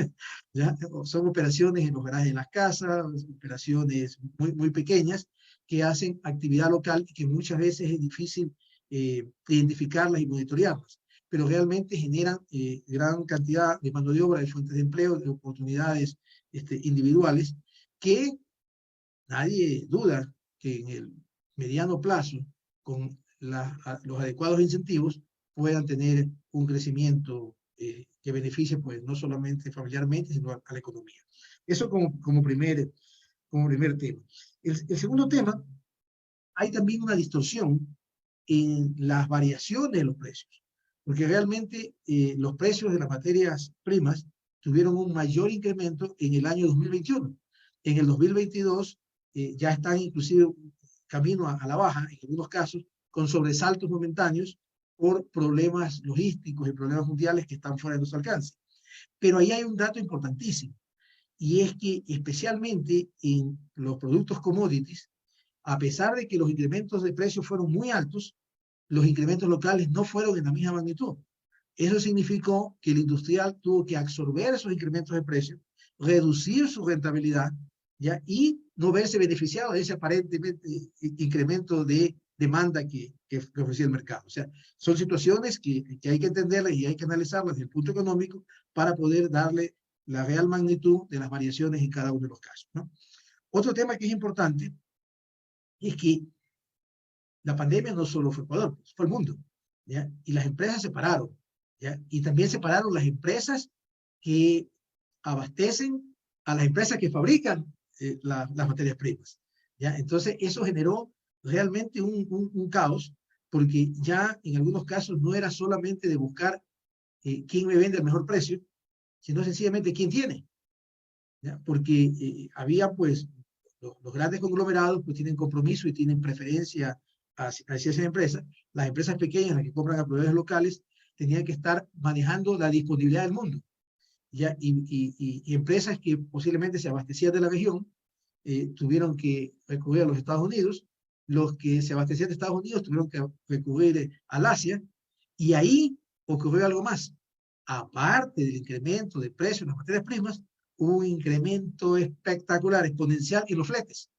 ¿ya? Son operaciones en los garajes de las casas, operaciones muy pequeñas que hacen actividad local y que muchas veces es difícil identificarlas y monitorearlas, pero realmente generan gran cantidad de mano de obra, de fuentes de empleo, de oportunidades individuales, que nadie duda que en el mediano plazo, con los adecuados incentivos, puedan tener un crecimiento que beneficie pues, no solamente familiarmente, sino a la economía. Eso como primer tema. El segundo tema, hay también una distorsión en las variaciones de los precios, porque realmente los precios de las materias primas tuvieron un mayor incremento en el año 2021. En el 2022 ya están inclusive camino a la baja, en algunos casos, con sobresaltos momentáneos por problemas logísticos y problemas mundiales que están fuera de nuestro alcance. Pero ahí hay un dato importantísimo, y es que especialmente en los productos commodities, a pesar de que los incrementos de precios fueron muy altos, los incrementos locales no fueron en la misma magnitud. Eso significó que el industrial tuvo que absorber esos incrementos de precios, reducir su rentabilidad, ¿ya? Y no verse beneficiado de ese aparentemente incremento de demanda que ofrecía el mercado. O sea, son situaciones que hay que entenderlas y hay que analizarlas desde el punto económico para poder darle la real magnitud de las variaciones en cada uno de los casos, ¿no? Otro tema que es importante es que la pandemia no solo fue Ecuador, fue el mundo, ¿ya? Y las empresas se pararon, ¿ya? Y también se pararon las empresas que abastecen a las empresas que fabrican las materias primas, ¿ya? Entonces eso generó realmente un caos, porque ya en algunos casos no era solamente de buscar quién me vende el mejor precio, sino sencillamente quién tiene, ¿ya? Porque había pues los grandes conglomerados pues tienen compromiso y tienen preferencia hacia esas empresas. Las empresas pequeñas, las que compran a proveedores locales, tenían que estar manejando la disponibilidad del mundo. ¿ya? Y empresas que posiblemente se abastecían de la región tuvieron que recurrir a los Estados Unidos, los que se abastecían de Estados Unidos tuvieron que recurrir al Asia, y ahí ocurrió algo más. Aparte del incremento de precios de las materias primas, hubo un incremento espectacular, exponencial en los fletes.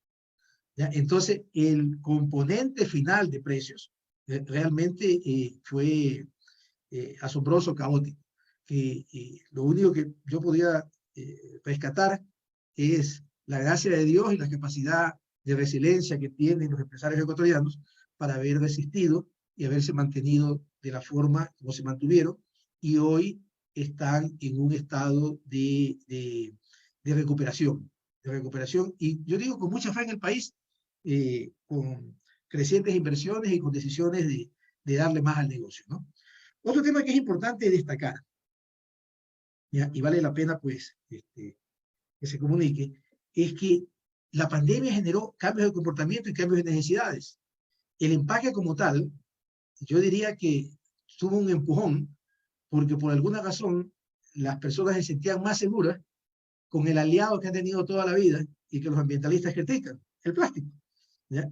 ¿Ya? Entonces, el componente final de precios realmente fue asombroso, caótico. Lo único que yo podía rescatar es la gracia de Dios y la capacidad de resiliencia que tienen los empresarios ecuatorianos para haber resistido y haberse mantenido de la forma como se mantuvieron, y hoy están en un estado de recuperación, y yo digo con mucha fe en el país, con crecientes inversiones y con decisiones de darle más al negocio, ¿no? Otro tema que es importante destacar, ¿ya? Y vale la pena pues que se comunique, es que la pandemia generó cambios de comportamiento y cambios de necesidades. El empaque como tal, yo diría que tuvo un empujón, porque por alguna razón las personas se sentían más seguras con el aliado que han tenido toda la vida y que los ambientalistas critican, el plástico, ¿ya?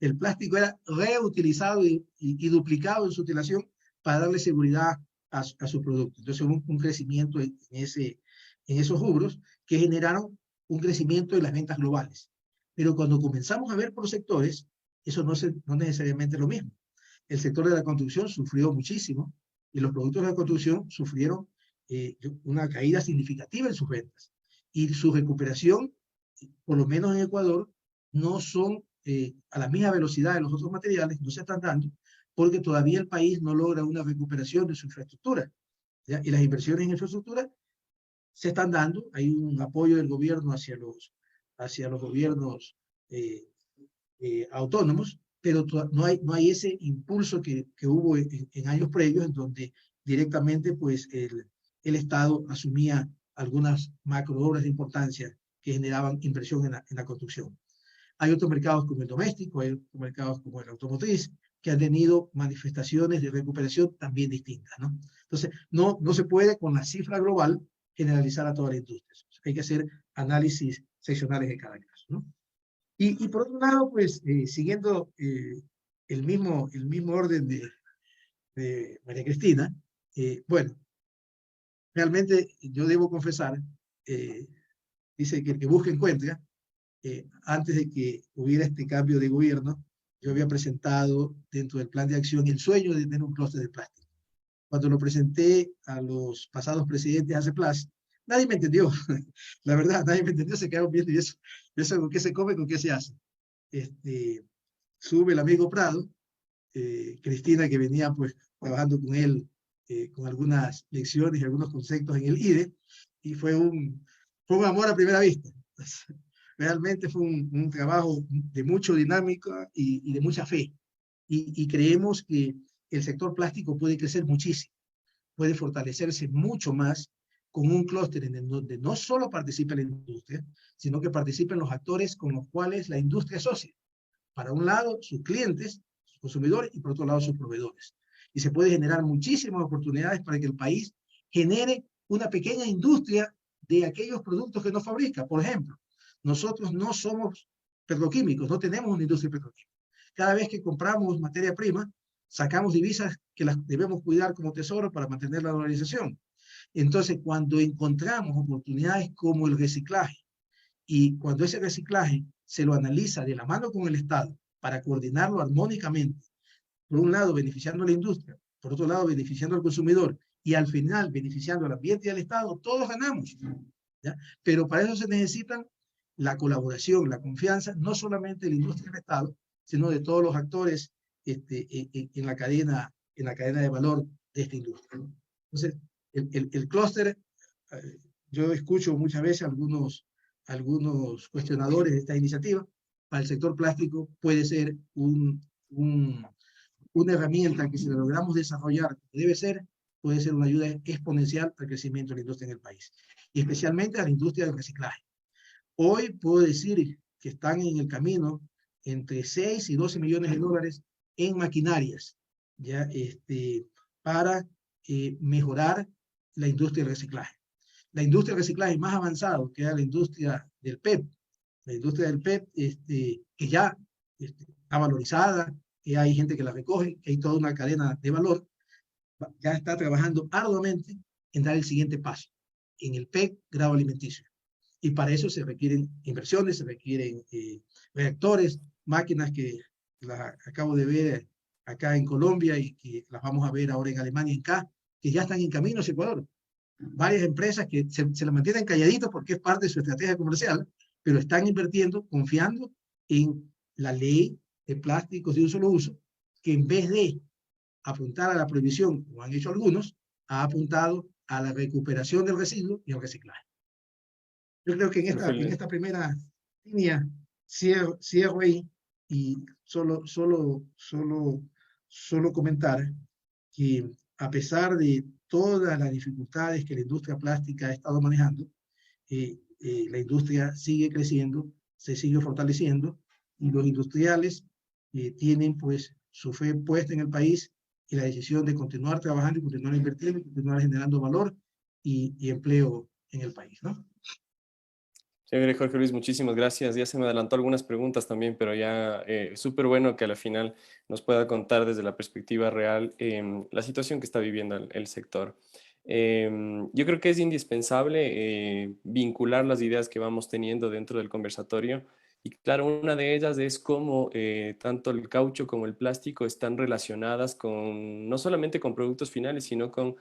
El plástico era reutilizado y duplicado en su utilización para darle seguridad a su producto. Entonces hubo un crecimiento en esos rubros que generaron un crecimiento en las ventas globales. Pero cuando comenzamos a ver por sectores, eso no necesariamente es lo mismo. El sector de la construcción sufrió muchísimo y los productos de la construcción sufrieron una caída significativa en sus ventas. Y su recuperación, por lo menos en Ecuador, no son a la misma velocidad de los otros materiales, no se están dando, porque todavía el país no logra una recuperación de su infraestructura, ¿ya? Y las inversiones en infraestructura se están dando, hay un apoyo del gobierno hacia los gobiernos autónomos, pero no hay ese impulso que hubo en años previos, en donde directamente pues el Estado asumía algunas macroobras de importancia que generaban inversión en la construcción. Hay otros mercados como el doméstico, hay otros mercados como el automotriz, que han tenido manifestaciones de recuperación también distintas, ¿no? Entonces, no se puede con la cifra global generalizar a toda la industria. Hay que hacer análisis seccionales de cada caso, ¿no? Y por otro lado, pues, siguiendo el mismo orden de María Cristina, bueno, realmente yo debo confesar, dice que el que busca encuentra. Antes de que hubiera este cambio de gobierno, yo había presentado dentro del plan de acción el sueño de tener un clúster de plástico. Cuando lo presenté a los pasados presidentes de ACEPLAS, nadie me entendió. La verdad, nadie me entendió, se quedaron viendo y eso con qué se come, con qué se hace. Sube el amigo Prado, Cristina, que venía pues trabajando con él con algunas lecciones y algunos conceptos en el IDE, y fue un amor a primera vista. Realmente fue un trabajo de mucho dinámica y de mucha fe. Y creemos que el sector plástico puede crecer muchísimo, puede fortalecerse mucho más con un clúster en donde no solo participe la industria, sino que participen los actores con los cuales la industria asocia. Para un lado, sus clientes, sus consumidores, y por otro lado, sus proveedores. Y se puede generar muchísimas oportunidades para que el país genere una pequeña industria de aquellos productos que no fabrica. Por ejemplo, nosotros no somos petroquímicos, no tenemos una industria petroquímica. Cada vez que compramos materia prima, sacamos divisas que las debemos cuidar como tesoro para mantener la dolarización. Entonces, cuando encontramos oportunidades como el reciclaje, y cuando ese reciclaje se lo analiza de la mano con el Estado para coordinarlo armónicamente, por un lado beneficiando a la industria, por otro lado beneficiando al consumidor, y al final beneficiando al ambiente y al Estado, todos ganamos, ¿ya? Pero para eso se necesitan la colaboración, la confianza, no solamente de la industria del Estado, sino de todos los actores en la cadena de valor de esta industria. Entonces, el clúster, yo escucho muchas veces algunos cuestionadores de esta iniciativa. Para el sector plástico puede ser una herramienta que, si la logramos desarrollar como debe ser, puede ser una ayuda exponencial al crecimiento de la industria en el país, y especialmente a la industria del reciclaje. Hoy puedo decir que están en el camino entre 6 y 12 millones de dólares en maquinarias, ¿ya? Para mejorar la industria del reciclaje. la industria de reciclaje más avanzado, que era la industria del PET. La industria del PET, que ya está valorizada, que hay gente que la recoge, que hay toda una cadena de valor, ya está trabajando arduamente en dar el siguiente paso, en el PET grado alimenticio. Y para eso se requieren inversiones, se requieren reactores, máquinas que las acabo de ver acá en Colombia y que las vamos a ver ahora en Alemania, en K, que ya están en camino hacia Ecuador. Varias empresas que se la mantienen calladitos porque es parte de su estrategia comercial, pero están invirtiendo, confiando en la ley de plásticos de un solo uso, que en vez de apuntar a la prohibición, como han hecho algunos, ha apuntado a la recuperación del residuo y al reciclaje. Yo creo que en esta primera línea cierro ahí y solo comentar que a pesar de todas las dificultades que la industria plástica ha estado manejando, la industria sigue creciendo, se sigue fortaleciendo y los industriales tienen pues su fe puesta en el país y la decisión de continuar trabajando y continuar invirtiendo y continuar generando valor y empleo en el país, ¿no? Chévere, Jorge Luis, muchísimas gracias. Ya se me adelantó algunas preguntas también, pero ya súper bueno que a la final nos pueda contar desde la perspectiva real la situación que está viviendo el sector. Yo creo que es indispensable vincular las ideas que vamos teniendo dentro del conversatorio. Y claro, una de ellas es cómo tanto el caucho como el plástico están relacionadas con, no solamente con productos finales, sino con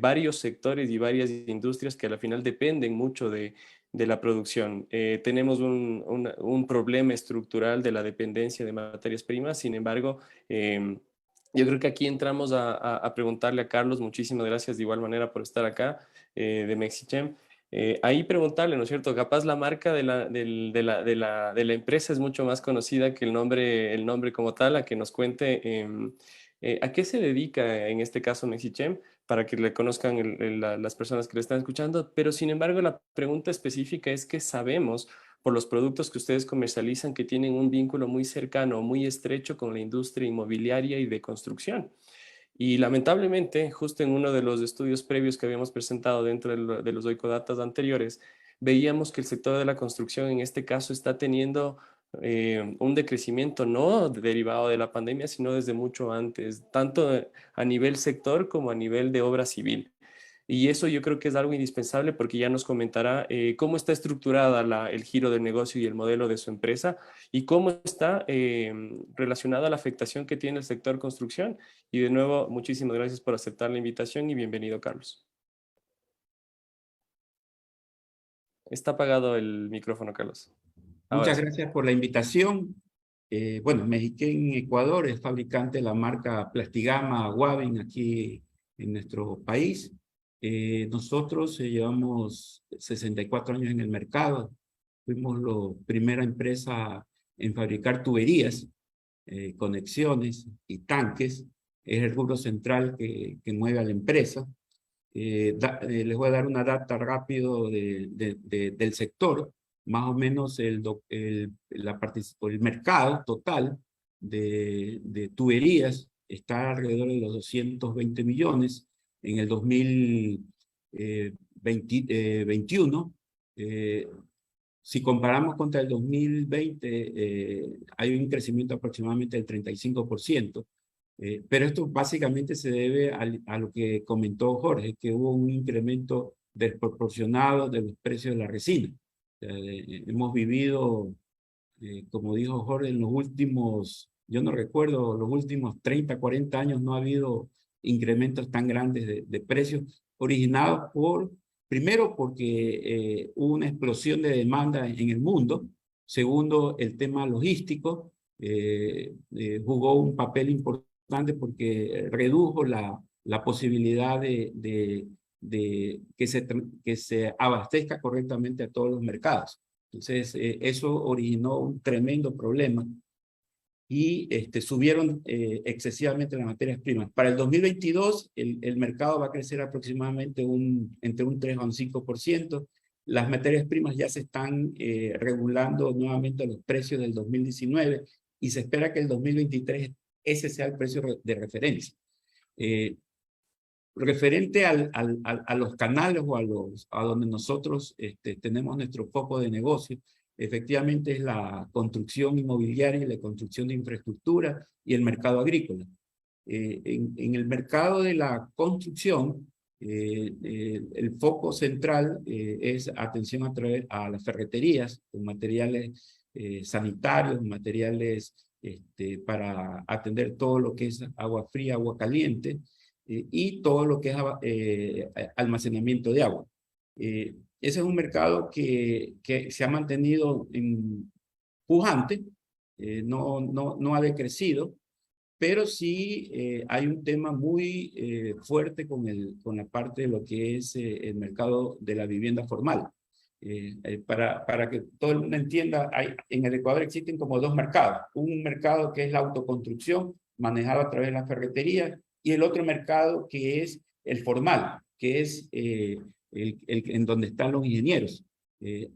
varios sectores y varias industrias que a la final dependen mucho de la producción. Tenemos un problema estructural de la dependencia de materias primas, sin embargo, yo creo que aquí entramos a preguntarle a Carlos, muchísimas gracias de igual manera por estar acá, de Mexichem. Ahí preguntarle, ¿no es cierto? Capaz la marca de la empresa es mucho más conocida que el nombre como tal, a que nos cuente a qué se dedica en este caso Mexichem, para que le conozcan las personas que le están escuchando, pero sin embargo la pregunta específica es que sabemos por los productos que ustedes comercializan que tienen un vínculo muy cercano, muy estrecho con la industria inmobiliaria y de construcción. Y lamentablemente, justo en uno de los estudios previos que habíamos presentado dentro de los Oikodatas anteriores, veíamos que el sector de la construcción en este caso está teniendo un decrecimiento no derivado de la pandemia, sino desde mucho antes, tanto a nivel sector como a nivel de obra civil. Y eso yo creo que es algo indispensable porque ya nos comentará cómo está estructurada el giro del negocio y el modelo de su empresa y cómo está relacionada la afectación que tiene el sector construcción. Y de nuevo, muchísimas gracias por aceptar la invitación y bienvenido, Carlos. Está apagado el micrófono, Carlos. Muchas gracias por la invitación. Bueno, Mexichem Ecuador es fabricante de la marca Plastigama Waben aquí en nuestro país. Nosotros llevamos 64 años en el mercado. Fuimos la primera empresa en fabricar tuberías, conexiones y tanques. Es el rubro central que mueve a la empresa. Les voy a dar una data rápido del sector. Más o menos el mercado total de tuberías está alrededor de los 220 millones. En el 2021, si comparamos contra el 2020, hay un crecimiento aproximadamente del 35%. Pero esto básicamente se debe a lo que comentó Jorge, que hubo un incremento desproporcionado de los precios de la resina. Hemos vivido, como dijo Jorge, en los últimos, yo no recuerdo, los últimos 30, 40 años no ha habido incrementos tan grandes de precios originados primero porque hubo una explosión de demanda en el mundo. Segundo, el tema logístico jugó un papel importante porque redujo la posibilidad de que se abastezca correctamente a todos los mercados. Entonces, eso originó un tremendo problema y subieron excesivamente las materias primas. Para el 2022, el mercado va a crecer aproximadamente entre un 3 a un 5%. Las materias primas ya se están regulando nuevamente a los precios del 2019 y se espera que el 2023 ese sea el precio de referencia. referente a los canales o a donde nosotros tenemos nuestro foco de negocio, efectivamente es la construcción inmobiliaria y la construcción de infraestructura y el mercado agrícola. En el mercado de la construcción, el foco central es atención a las ferreterías, con materiales sanitarios, materiales para atender todo lo que es agua fría, agua caliente, y todo lo que es almacenamiento de agua. Ese es un mercado que se ha mantenido pujante, no ha decrecido, pero sí hay un tema muy fuerte con la parte de lo que es el mercado de la vivienda formal. Para que todo el mundo entienda, en el Ecuador existen como dos mercados. Un mercado que es la autoconstrucción, manejado a través de la ferretería, y el otro mercado que es el formal, que es en donde están los ingenieros.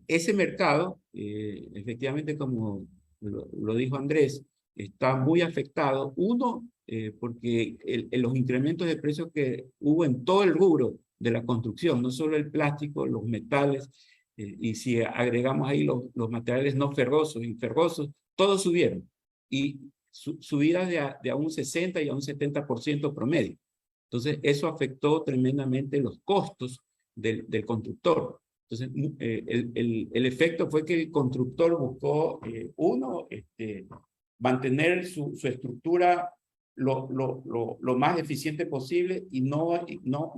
Ese mercado, efectivamente, como lo dijo Andrés, está muy afectado. Uno, porque los incrementos de precios que hubo en todo el rubro de la construcción, no solo el plástico, los metales, y si agregamos ahí los materiales no ferrosos y ferrosos, todos subieron. Y subidas de a un 60 y a un 70% promedio. Entonces, eso afectó tremendamente los costos del constructor. Entonces, el efecto fue que el constructor buscó, mantener su estructura lo más eficiente posible y no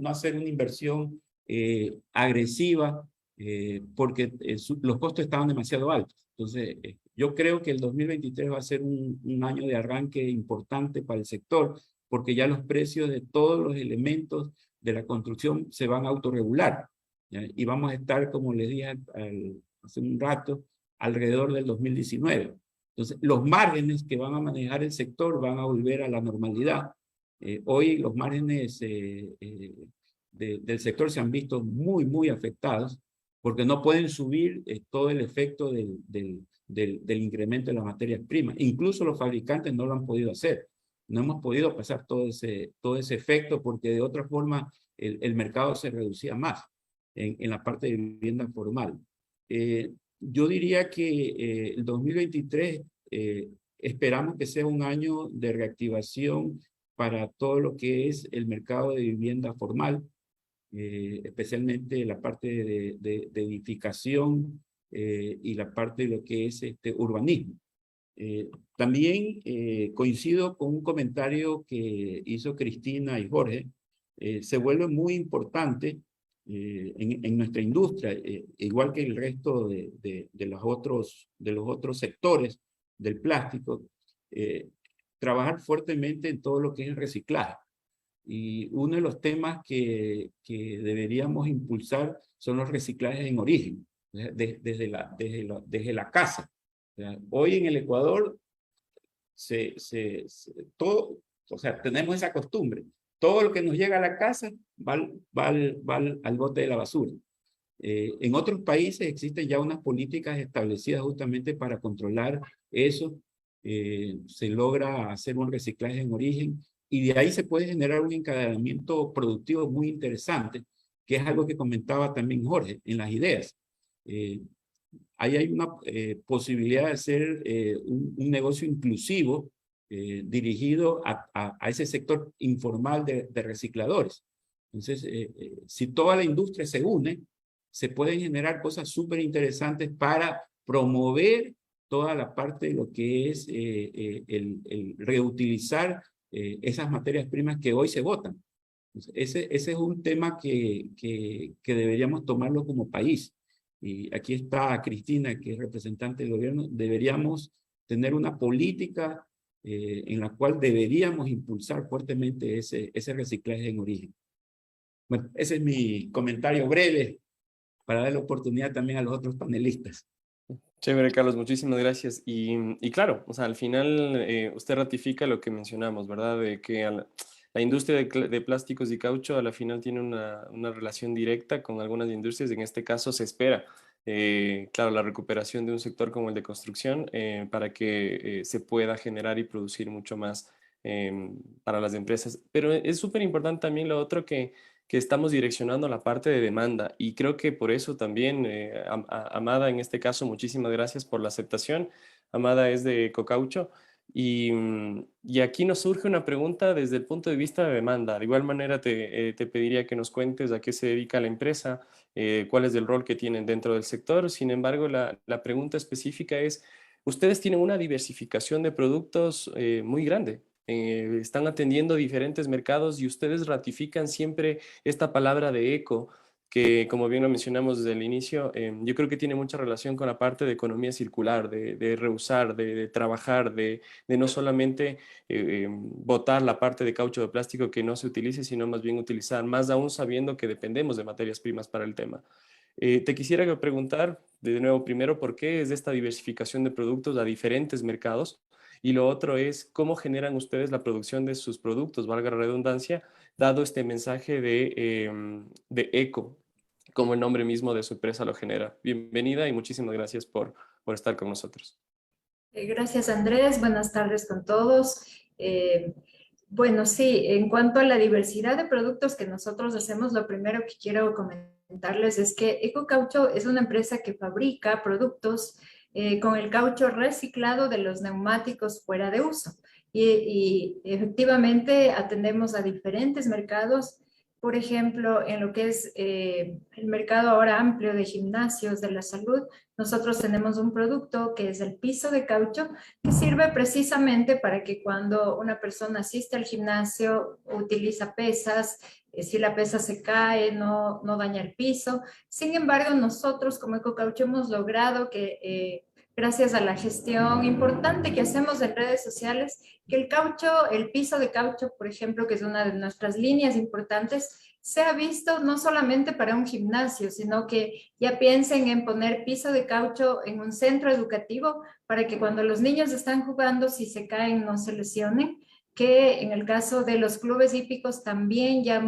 hacer una inversión agresiva porque los costos estaban demasiado altos. Entonces, yo creo que el 2023 va a ser un año de arranque importante para el sector, porque ya los precios de todos los elementos de la construcción se van a autorregular, ¿ya? Y vamos a estar, como les dije hace un rato, alrededor del 2019. Entonces, los márgenes que van a manejar el sector van a volver a la normalidad. Hoy los márgenes del sector se han visto muy afectados, porque no pueden subir todo el efecto del incremento de las materias primas. Incluso los fabricantes no lo han podido hacer. No hemos podido pasar todo ese efecto, porque de otra forma el mercado se reducía más en la parte de vivienda formal. Yo diría que el 2023 esperamos que sea un año de reactivación para todo lo que es el mercado de vivienda formal, especialmente la parte de edificación y la parte de lo que es urbanismo. También coincido con un comentario que hizo Cristina y Jorge. Se vuelve muy importante en nuestra industria, igual que el resto de los otros sectores del plástico, trabajar fuertemente en todo lo que es el reciclaje. Y uno de los temas que deberíamos impulsar son los reciclajes en origen, desde la casa. Hoy en el Ecuador, tenemos esa costumbre. Todo lo que nos llega a la casa va al bote de la basura. En otros países existen ya unas políticas establecidas justamente para controlar eso. Se logra hacer un reciclaje en origen y de ahí se puede generar un encadenamiento productivo muy interesante, que es algo que comentaba también Jorge en las ideas. Ahí hay una posibilidad de hacer un negocio inclusivo dirigido a ese sector informal de recicladores. Entonces, si toda la industria se une, se pueden generar cosas súper interesantes para promover toda la parte de lo que es el reutilizar esas materias primas que hoy se botan. Entonces, ese es un tema que deberíamos tomarlo como país. Y aquí está Cristina, que es representante del gobierno. Deberíamos tener una política en la cual deberíamos impulsar fuertemente ese reciclaje en origen. Bueno, ese es mi comentario breve para dar la oportunidad también a los otros panelistas. Chévere, Carlos, muchísimas gracias. Y claro, o sea, al final usted ratifica lo que mencionamos, ¿verdad? De que la industria de plásticos y caucho a la final tiene una relación directa con algunas industrias. En este caso se espera, claro, la recuperación de un sector como el de construcción para que se pueda generar y producir mucho más para las empresas. Pero es súper importante también lo otro que estamos direccionando la parte de demanda, y creo que por eso también, Amada, en este caso, muchísimas gracias por la aceptación. Amada es de Ecocaucho, y aquí nos surge una pregunta desde el punto de vista de demanda. De igual manera te pediría que nos cuentes a qué se dedica la empresa, cuál es el rol que tienen dentro del sector. Sin embargo, la pregunta específica es, ustedes tienen una diversificación de productos muy grande. Están atendiendo diferentes mercados y ustedes ratifican siempre esta palabra de eco, que como bien lo mencionamos desde el inicio, yo creo que tiene mucha relación con la parte de economía circular, de reusar, de trabajar, de no solamente botar la parte de caucho de plástico que no se utilice, sino más bien utilizar, más aún sabiendo que dependemos de materias primas para el tema. Te quisiera preguntar de nuevo, primero, ¿por qué es esta diversificación de productos a diferentes mercados? Y lo otro es, ¿cómo generan ustedes la producción de sus productos, valga la redundancia, dado este mensaje de eco, como el nombre mismo de su empresa lo genera? Bienvenida y muchísimas gracias por estar con nosotros. Gracias, Andrés. Buenas tardes con todos. Bueno, sí, en cuanto a la diversidad de productos que nosotros hacemos, lo primero que quiero comentarles es que Ecocaucho es una empresa que fabrica productos con el caucho reciclado de los neumáticos fuera de uso. Y efectivamente atendemos a diferentes mercados. Por ejemplo, en lo que es el mercado ahora amplio de gimnasios de la salud, nosotros tenemos un producto que es el piso de caucho, que sirve precisamente para que cuando una persona asiste al gimnasio, utiliza pesas, si la pesa se cae, no daña el piso. Sin embargo, nosotros como Ecocaucho hemos logrado que, gracias a la gestión importante que hacemos en redes sociales, que el caucho, el piso de caucho, por ejemplo, que es una de nuestras líneas importantes, sea visto no solamente para un gimnasio, sino que ya piensen en poner piso de caucho en un centro educativo para que cuando los niños están jugando, si se caen, no se lesionen, que en el caso de los clubes hípicos también ya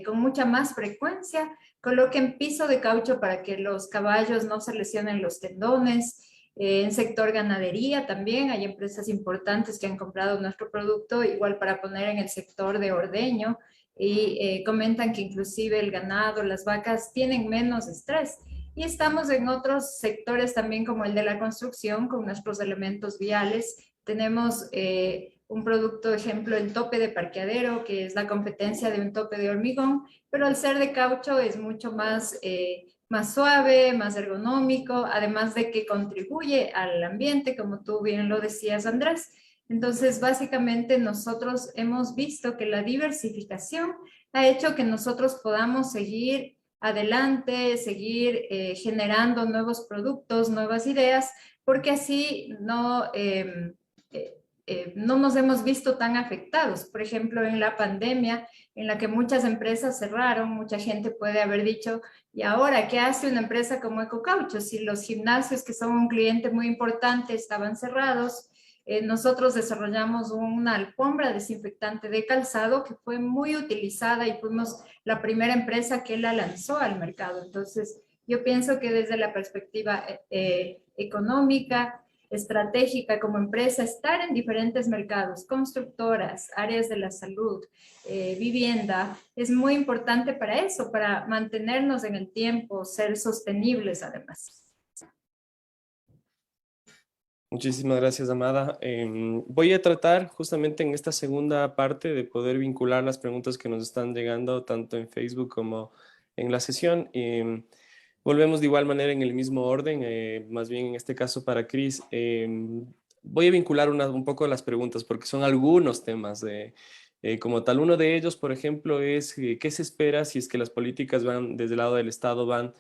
con mucha más frecuencia coloquen piso de caucho para que los caballos no se lesionen los tendones. En sector ganadería también hay empresas importantes que han comprado nuestro producto, igual para poner en el sector de ordeño, y comentan que inclusive el ganado, las vacas tienen menos estrés. Y estamos en otros sectores también como el de la construcción con nuestros elementos viales. Tenemos un producto, ejemplo, el tope de parqueadero, que es la competencia de un tope de hormigón, pero al ser de caucho es mucho más suave, más ergonómico, además de que contribuye al ambiente, como tú bien lo decías, Andrés. Entonces, básicamente nosotros hemos visto que la diversificación ha hecho que nosotros podamos seguir adelante, seguir generando nuevos productos, nuevas ideas, porque así no nos hemos visto tan afectados. Por ejemplo, en la pandemia, en la que muchas empresas cerraron, mucha gente puede haber dicho, ¿y ahora qué hace una empresa como Ecocaucho? Si los gimnasios, que son un cliente muy importante, estaban cerrados, nosotros desarrollamos una alfombra desinfectante de calzado que fue muy utilizada y fuimos la primera empresa que la lanzó al mercado. Entonces, yo pienso que desde la perspectiva económica, estratégica como empresa, estar en diferentes mercados, constructoras, áreas de la salud, vivienda, es muy importante para eso, para mantenernos en el tiempo, ser sostenibles además. Muchísimas gracias, Amada. Voy a tratar justamente en esta segunda parte de poder vincular las preguntas que nos están llegando tanto en Facebook como en la sesión. Volvemos de igual manera en el mismo orden, más bien en este caso para Cris. Voy a vincular un poco las preguntas porque son algunos temas como tal. Uno de ellos, por ejemplo, es ¿qué se espera si es que las políticas van desde el lado del Estado van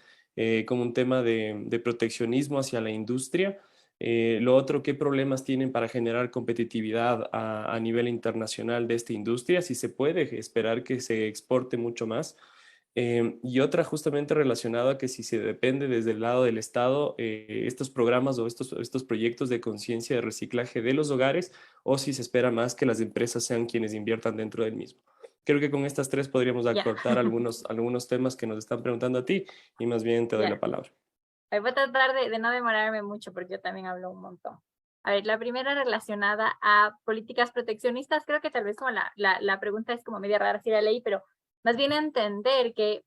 como un tema de proteccionismo hacia la industria? Lo otro, ¿qué problemas tienen para generar competitividad a nivel internacional de esta industria? Si se puede esperar que se exporte mucho más. Y otra justamente relacionada que si se depende desde el lado del Estado, estos programas o estos proyectos de conciencia de reciclaje de los hogares, o si se espera más que las empresas sean quienes inviertan dentro del mismo. Creo que con estas tres podríamos acortar algunos temas que nos están preguntando a ti, y más bien te doy la palabra. Voy a tratar de no demorarme mucho porque yo también hablo un montón. A ver, la primera relacionada a políticas proteccionistas, creo que tal vez como la pregunta es como media rara si la leí, pero más bien entender que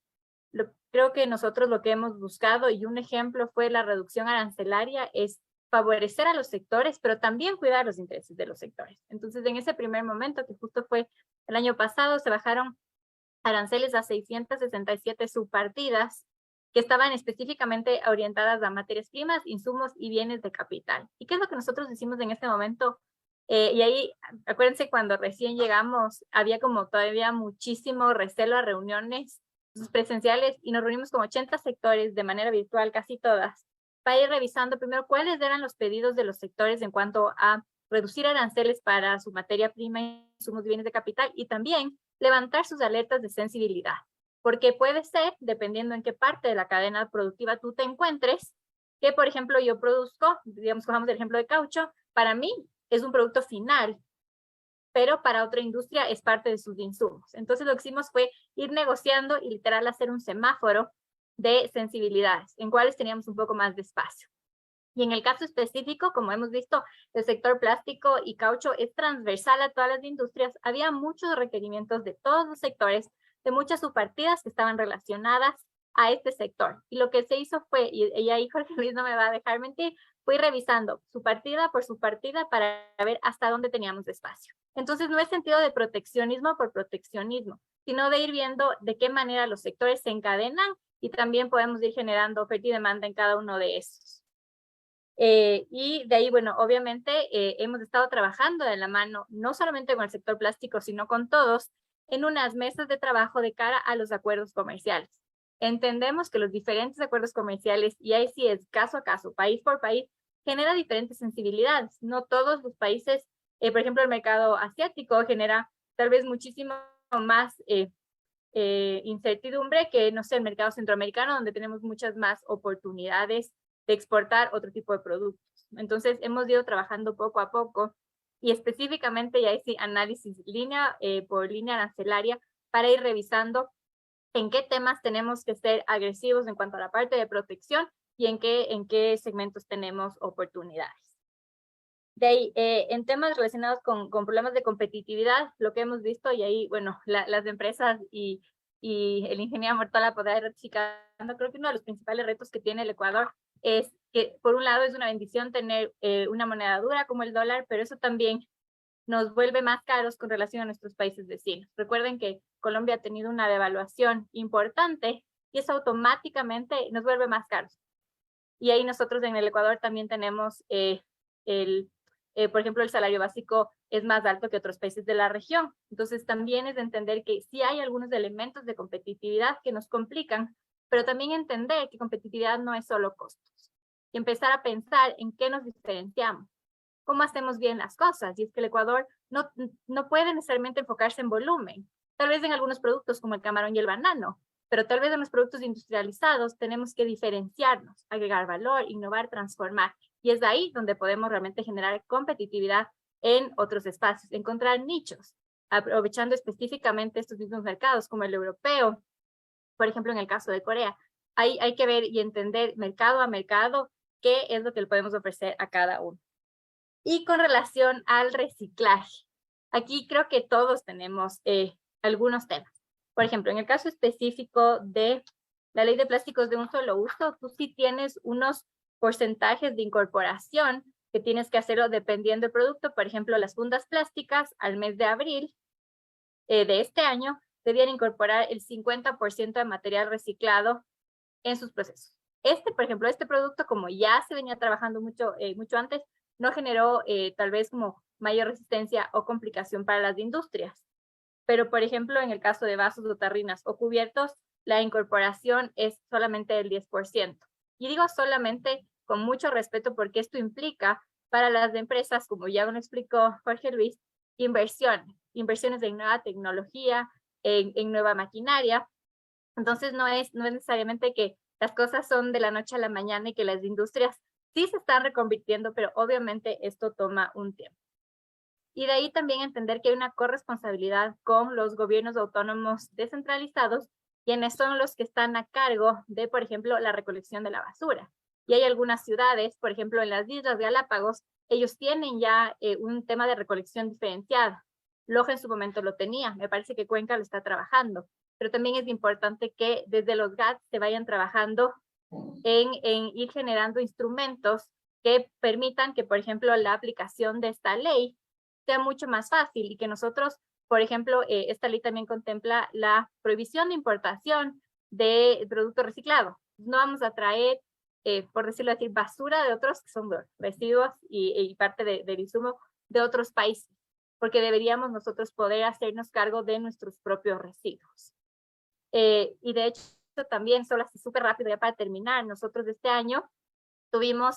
creo que nosotros lo que hemos buscado, y un ejemplo fue la reducción arancelaria, es favorecer a los sectores, pero también cuidar los intereses de los sectores. Entonces, en ese primer momento, que justo fue el año pasado, se bajaron aranceles a 667 subpartidas que estaban específicamente orientadas a materias primas, insumos y bienes de capital. ¿Y qué es lo que nosotros hicimos en este momento? Y ahí, acuérdense, cuando recién llegamos, había como todavía muchísimo recelo a reuniones presenciales y nos reunimos con 80 sectores de manera virtual, casi todas, para ir revisando primero cuáles eran los pedidos de los sectores en cuanto a reducir aranceles para su materia prima, insumos y bienes de capital, y también levantar sus alertas de sensibilidad. Porque puede ser, dependiendo en qué parte de la cadena productiva tú te encuentres, que por ejemplo yo produzco, digamos, cojamos el ejemplo de caucho, para mí es un producto final, pero para otra industria es parte de sus insumos. Entonces lo que hicimos fue ir negociando y literal hacer un semáforo de sensibilidades, en cuales teníamos un poco más de espacio. Y en el caso específico, como hemos visto, el sector plástico y caucho es transversal a todas las industrias. Había muchos requerimientos de todos los sectores, de muchas subpartidas que estaban relacionadas a este sector. Y lo que se hizo fue, y ahí Jorge Luis no me va a dejar mentir, fui revisando subpartida por subpartida para ver hasta dónde teníamos espacio. Entonces no es sentido de proteccionismo por proteccionismo, sino de ir viendo de qué manera los sectores se encadenan y también podemos ir generando oferta y demanda en cada uno de esos. Y de ahí, bueno, obviamente hemos estado trabajando de la mano, no solamente con el sector plástico, sino con todos, en unas mesas de trabajo de cara a los acuerdos comerciales. Entendemos que los diferentes acuerdos comerciales, y ahí sí es caso a caso, país por país, genera diferentes sensibilidades. No todos los países, por ejemplo, el mercado asiático genera tal vez muchísimo más incertidumbre que, no sé, el mercado centroamericano, donde tenemos muchas más oportunidades de exportar otro tipo de productos. Entonces, hemos ido trabajando poco a poco y específicamente, y ahí sí, análisis línea por línea arancelaria para ir revisando en qué temas tenemos que ser agresivos en cuanto a la parte de protección y en qué segmentos tenemos oportunidades. De ahí, en temas relacionados con problemas de competitividad, lo que hemos visto, y ahí, bueno, las empresas y el ingeniero Mortola podrá ir ratificando, creo que uno de los principales retos que tiene el Ecuador es que, por un lado, es una bendición tener una moneda dura como el dólar, pero eso también nos vuelve más caros con relación a nuestros países vecinos. Recuerden que Colombia ha tenido una devaluación importante y eso automáticamente nos vuelve más caros. Y ahí nosotros en el Ecuador también tenemos por ejemplo, el salario básico es más alto que otros países de la región. Entonces también es de entender que sí hay algunos elementos de competitividad que nos complican, pero también entender que competitividad no es solo costos. Y empezar a pensar en qué nos diferenciamos, cómo hacemos bien las cosas. Y es que el Ecuador no puede necesariamente enfocarse en volumen. Tal vez en algunos productos como el camarón y el banano, pero tal vez en los productos industrializados tenemos que diferenciarnos, agregar valor, innovar, transformar. Y es ahí donde podemos realmente generar competitividad en otros espacios, encontrar nichos, aprovechando específicamente estos mismos mercados como el europeo, por ejemplo, en el caso de Corea. Hay que ver y entender mercado a mercado qué es lo que le podemos ofrecer a cada uno. Y con relación al reciclaje, aquí creo que todos tenemos algunos temas. Por ejemplo, en el caso específico de la ley de plásticos de un solo uso, tú sí tienes unos porcentajes de incorporación que tienes que hacerlo dependiendo del producto. Por ejemplo, las fundas plásticas al mes de abril de este año debían incorporar el 50% de material reciclado en sus procesos. Por ejemplo, este producto, como ya se venía trabajando mucho antes, no generó tal vez como mayor resistencia o complicación para las industrias. Pero, por ejemplo, en el caso de vasos o tarrinas o cubiertos, la incorporación es solamente del 10%. Y digo solamente con mucho respeto porque esto implica para las empresas, como ya lo explicó Jorge Luis, inversiones en nueva tecnología, en nueva maquinaria. Entonces no es necesariamente que las cosas son de la noche a la mañana y que las industrias sí se están reconvirtiendo, pero obviamente esto toma un tiempo. Y de ahí también entender que hay una corresponsabilidad con los gobiernos autónomos descentralizados, quienes son los que están a cargo de, por ejemplo, la recolección de la basura. Y hay algunas ciudades, por ejemplo, en las Islas Galápagos, ellos tienen ya un tema de recolección diferenciada. Loja en su momento lo tenía, me parece que Cuenca lo está trabajando, pero también es importante que desde los GATS se vayan trabajando en ir generando instrumentos que permitan que, por ejemplo, la aplicación de esta ley sea mucho más fácil y que nosotros, por ejemplo, esta ley también contempla la prohibición de importación de producto reciclado. No vamos a traer, por decirlo así, basura de otros que son residuos y parte del insumo de otros países, porque deberíamos nosotros poder hacernos cargo de nuestros propios residuos. Y de hecho también, solo así súper rápido ya para terminar, nosotros este año tuvimos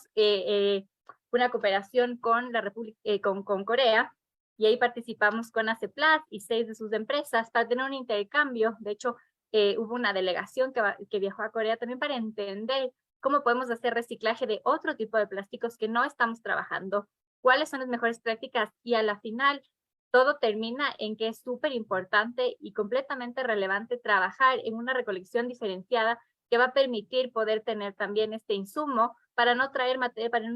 una cooperación con la con Corea, y ahí participamos con ACEPLAS y 6 de sus empresas para tener un intercambio. De hecho, hubo una delegación que viajó a Corea también para entender cómo podemos hacer reciclaje de otro tipo de plásticos que no estamos trabajando, cuáles son las mejores prácticas, y a la final todo termina en que es súper importante y completamente relevante trabajar en una recolección diferenciada que va a permitir poder tener también este insumo para no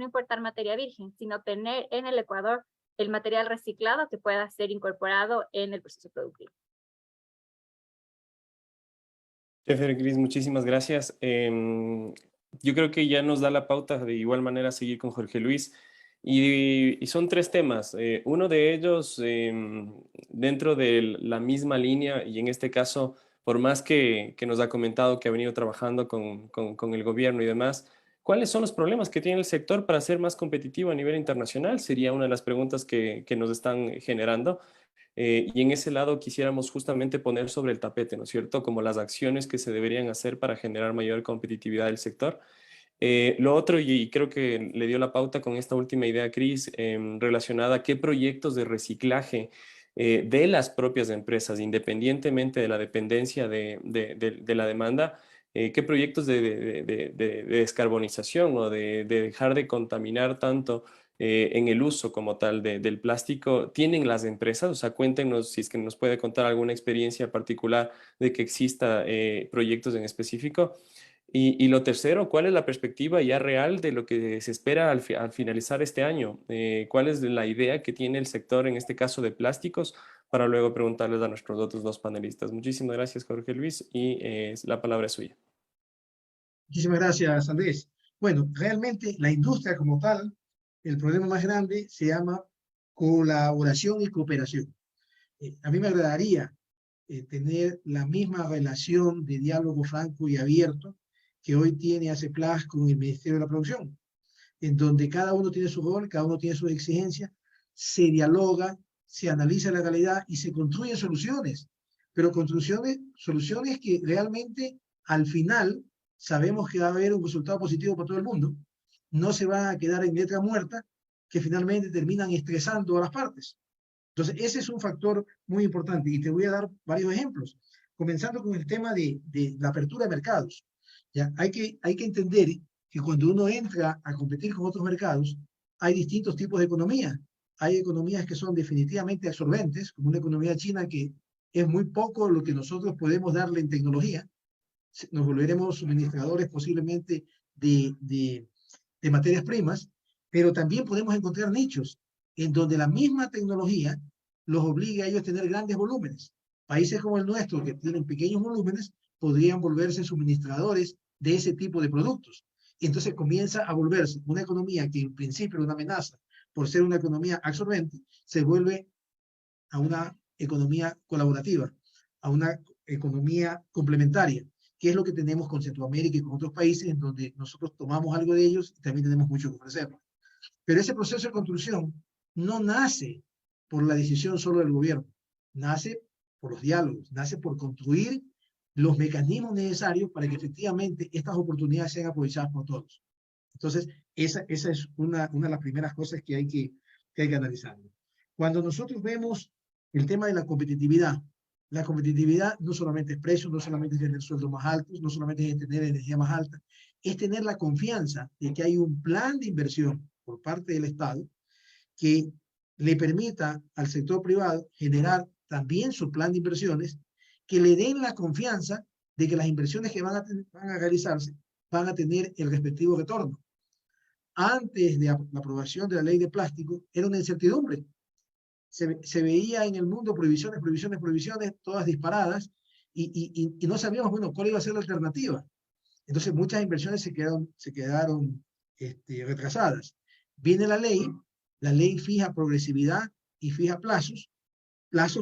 importar materia virgen, sino tener en el Ecuador el material reciclado que pueda ser incorporado en el proceso productivo. Chévere, Cris, muchísimas gracias. Yo creo que ya nos da la pauta de igual manera seguir con Jorge Luis. Y son 3 temas. Uno de ellos, dentro de la misma línea, y en este caso, por más que nos ha comentado que ha venido trabajando con el gobierno y demás, ¿cuáles son los problemas que tiene el sector para ser más competitivo a nivel internacional? Sería una de las preguntas que nos están generando. Y en ese lado quisiéramos justamente poner sobre el tapete, ¿no es cierto?, como las acciones que se deberían hacer para generar mayor competitividad del sector. Lo otro, y creo que le dio la pauta con esta última idea, Cris, relacionada a qué proyectos de reciclaje de las propias empresas, independientemente de la dependencia de la demanda, qué proyectos de descarbonización o de dejar de contaminar tanto en el uso como tal del plástico tienen las empresas. O sea, cuéntenos si es que nos puede contar alguna experiencia particular de que exista proyectos en específico. Y lo tercero, ¿cuál es la perspectiva ya real de lo que se espera al finalizar este año? ¿Cuál es la idea que tiene el sector, en este caso de plásticos? Para luego preguntarles a nuestros otros 2 panelistas. Muchísimas gracias, Jorge Luis, y la palabra es suya. Muchísimas gracias, Andrés. Bueno, realmente la industria como tal, el problema más grande se llama colaboración y cooperación. A mí me agradaría tener la misma relación de diálogo franco y abierto que hoy tiene ACEPLAS con el Ministerio de la Producción, en donde cada uno tiene su rol, cada uno tiene su exigencia, se dialoga, se analiza la realidad y se construyen soluciones, pero soluciones que realmente al final sabemos que va a haber un resultado positivo para todo el mundo, no se van a quedar en letra muerta que finalmente terminan estresando a las partes. Entonces, ese es un factor muy importante y te voy a dar varios ejemplos, comenzando con el tema de la apertura de mercados. ¿Ya? Hay que entender que cuando uno entra a competir con otros mercados, hay distintos tipos de economía. Hay economías que son definitivamente absorbentes, como una economía china que es muy poco lo que nosotros podemos darle en tecnología. Nos volveremos suministradores posiblemente de materias primas, pero también podemos encontrar nichos en donde la misma tecnología los obliga a ellos a tener grandes volúmenes. Países como el nuestro, que tienen pequeños volúmenes, podrían volverse suministradores de ese tipo de productos. Y entonces comienza a volverse una economía que en principio era una amenaza por ser una economía absorbente, se vuelve a una economía colaborativa, a una economía complementaria, que es lo que tenemos con Centroamérica y con otros países en donde nosotros tomamos algo de ellos y también tenemos mucho que ofrecer. Pero ese proceso de construcción no nace por la decisión solo del gobierno, nace por los diálogos, nace por construir los mecanismos necesarios para que efectivamente estas oportunidades sean aprovechadas por todos. Entonces, esa es una de las primeras cosas que hay que analizar. Cuando nosotros vemos el tema de la competitividad no solamente es precio, no solamente es tener sueldos más altos, no solamente es tener energía más alta, es tener la confianza de que hay un plan de inversión por parte del Estado que le permita al sector privado generar también su plan de inversiones, que le den la confianza de que las inversiones que van a realizarse van a tener el respectivo retorno. Antes de la aprobación de la ley de plástico, era una incertidumbre. Se veía en el mundo prohibiciones, prohibiciones, prohibiciones, todas disparadas, y no sabíamos, bueno, cuál iba a ser la alternativa. Entonces muchas inversiones se quedaron retrasadas. Viene la ley fija progresividad y fija plazos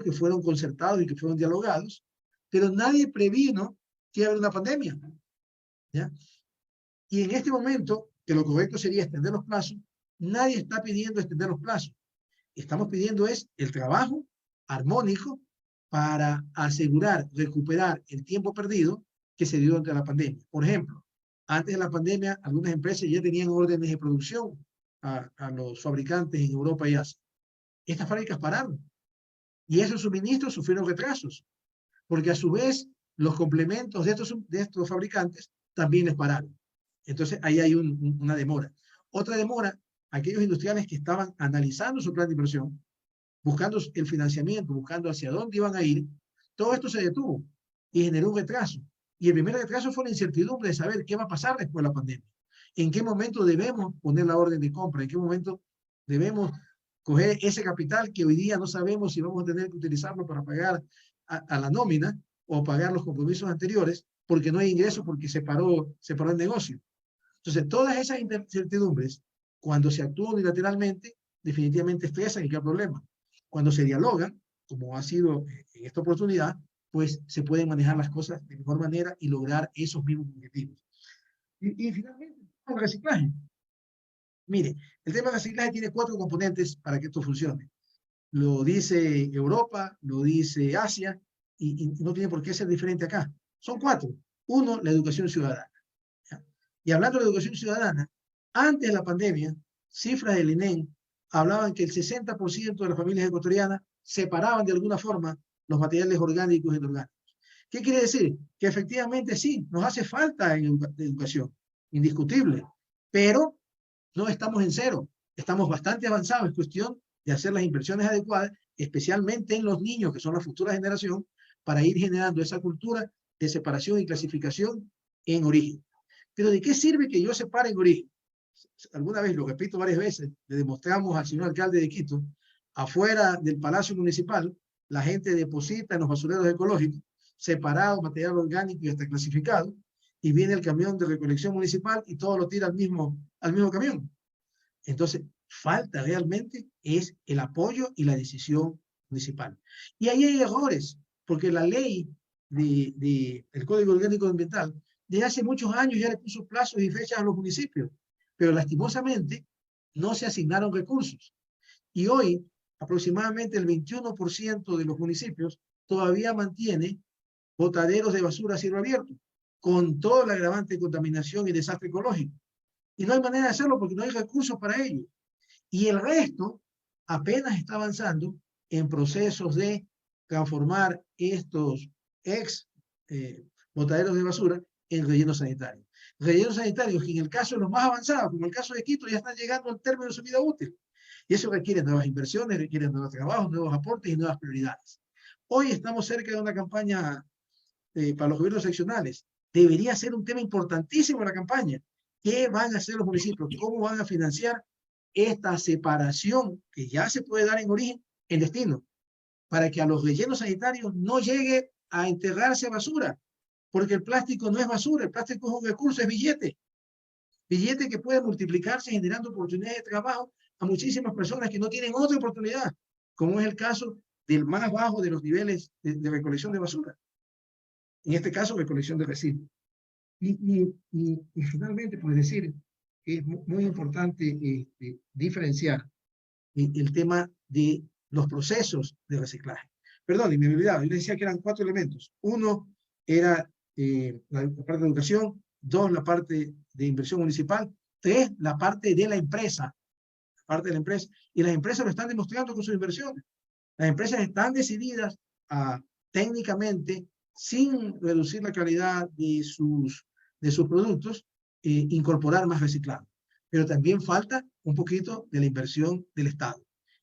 que fueron concertados y que fueron dialogados, pero nadie previno que iba a haber una pandemia, ¿ya? Y en este momento, que lo correcto sería extender los plazos, nadie está pidiendo extender los plazos. Estamos pidiendo es el trabajo armónico para asegurar, recuperar el tiempo perdido que se dio durante la pandemia. Por ejemplo, antes de la pandemia, algunas empresas ya tenían órdenes de producción a los fabricantes en Europa y Asia. Estas fábricas pararon y esos suministros sufrieron retrasos, porque a su vez los complementos de estos fabricantes también les pararon. Entonces ahí hay una demora. Otra demora, aquellos industriales que estaban analizando su plan de inversión, buscando el financiamiento, buscando hacia dónde iban a ir, todo esto se detuvo y generó un retraso. Y el primer retraso fue la incertidumbre de saber qué va a pasar después de la pandemia. En qué momento debemos poner la orden de compra, en qué momento debemos coger ese capital que hoy día no sabemos si vamos a tener que utilizarlo para pagar a la nómina o pagar los compromisos anteriores, porque no hay ingresos, porque se paró el negocio. Entonces, todas esas incertidumbres, cuando se actúa unilateralmente, definitivamente estresan y crea problemas. Cuando se dialogan, como ha sido en esta oportunidad, pues se pueden manejar las cosas de mejor manera y lograr esos mismos objetivos. Y finalmente, el reciclaje. Mire, el tema del reciclaje tiene 4 componentes para que esto funcione. Lo dice Europa, lo dice Asia, y no tiene por qué ser diferente acá. Son 4. 1, la educación ciudadana. ¿Ya? Y hablando de educación ciudadana, antes de la pandemia, cifras del INEM hablaban que el 60% de las familias ecuatorianas separaban de alguna forma los materiales orgánicos e inorgánicos. ¿Qué quiere decir? Que efectivamente sí, nos hace falta en educación, indiscutible, pero no estamos en cero, estamos bastante avanzados. Es cuestión de hacer las inversiones adecuadas, especialmente en los niños, que son la futura generación, para ir generando esa cultura de separación y clasificación en origen. Pero ¿de qué sirve que yo separe en origen? Alguna vez, lo repito varias veces, le demostramos al señor alcalde de Quito, afuera del Palacio Municipal, la gente deposita en los basureros ecológicos, separado, material orgánico y hasta clasificado, y viene el camión de recolección municipal y todo lo tira al mismo camión. Entonces, falta realmente es el apoyo y la decisión municipal. Y ahí hay errores, porque la ley del Código Orgánico Ambiental, desde hace muchos años ya le puso plazos y fechas a los municipios, pero lastimosamente no se asignaron recursos. Y hoy, aproximadamente el 21% de los municipios todavía mantiene botaderos de basura a cielo abierto, con todo el agravante de contaminación y desastre ecológico. Y no hay manera de hacerlo porque no hay recursos para ello. Y el resto apenas está avanzando en procesos de transformar estos botaderos de basura en rellenos sanitarios. Rellenos sanitarios que en el caso de los más avanzados, como el caso de Quito, ya están llegando al término de su vida útil. Y eso requiere nuevas inversiones, requiere nuevos trabajos, nuevos aportes y nuevas prioridades. Hoy estamos cerca de una campaña para los gobiernos seccionales. Debería ser un tema importantísimo la campaña. ¿Qué van a hacer los municipios? ¿Cómo van a financiar esta separación que ya se puede dar en origen, en destino? Para que a los rellenos sanitarios no llegue a enterrarse basura. Porque el plástico no es basura, el plástico es un recurso, es billete. Billete que puede multiplicarse generando oportunidades de trabajo a muchísimas personas que no tienen otra oportunidad, como es el caso del más bajo de los niveles de recolección de basura. En este caso, recolección de residuos. Y finalmente, pues decir que es muy importante diferenciar el tema de los procesos de reciclaje. Perdón, y me he olvidado, yo les decía que eran 4 elementos. 1 era la parte de educación, 2 la parte de inversión municipal, 3 la parte de la empresa, y las empresas lo están demostrando con sus inversiones. Las empresas están decididas a técnicamente, sin reducir la calidad de sus productos, incorporar más reciclado. Pero también falta un poquito de la inversión del Estado.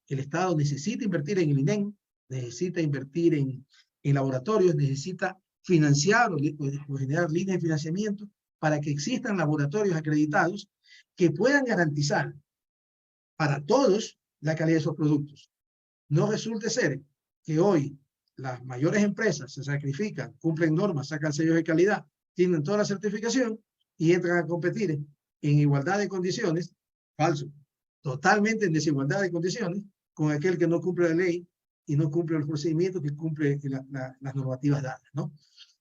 El Estado necesita invertir en el INEM, necesita invertir en laboratorios, necesita financiar o generar líneas de financiamiento para que existan laboratorios acreditados que puedan garantizar para todos la calidad de esos productos. No resulte ser que hoy las mayores empresas se sacrifican, cumplen normas, sacan sellos de calidad, tienen toda la certificación y entran a competir en igualdad de condiciones, falso, totalmente en desigualdad de condiciones con aquel que no cumple la ley y no cumple los procedimientos, que cumple las normativas dadas, ¿no?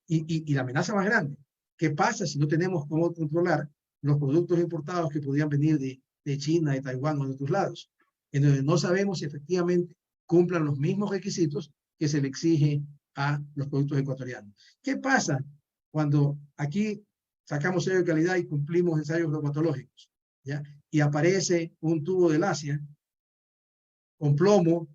Y la amenaza más grande, ¿qué pasa si no tenemos cómo controlar los productos importados que podrían venir de China, de Taiwán o de otros lados? En donde no sabemos si efectivamente cumplan los mismos requisitos que se le exige a los productos ecuatorianos. ¿Qué pasa cuando aquí sacamos sello de calidad y cumplimos ensayos bromatológicos, ¿ya? Y aparece un tubo del Asia con plomo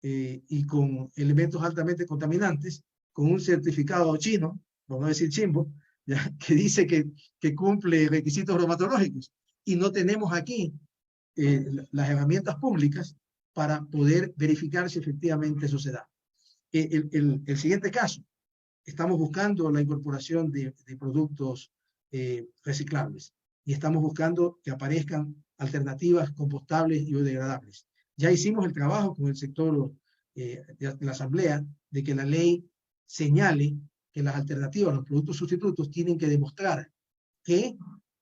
y con elementos altamente contaminantes, con un certificado chino, por no decir chimbo, ¿ya? Que dice que cumple requisitos bromatológicos, y no tenemos aquí las herramientas públicas para poder verificar si efectivamente eso se da. El siguiente caso, estamos buscando la incorporación de productos reciclables y estamos buscando que aparezcan alternativas compostables y biodegradables. Ya hicimos el trabajo con el sector de la Asamblea de que la ley señale que las alternativas, los productos sustitutos, tienen que demostrar que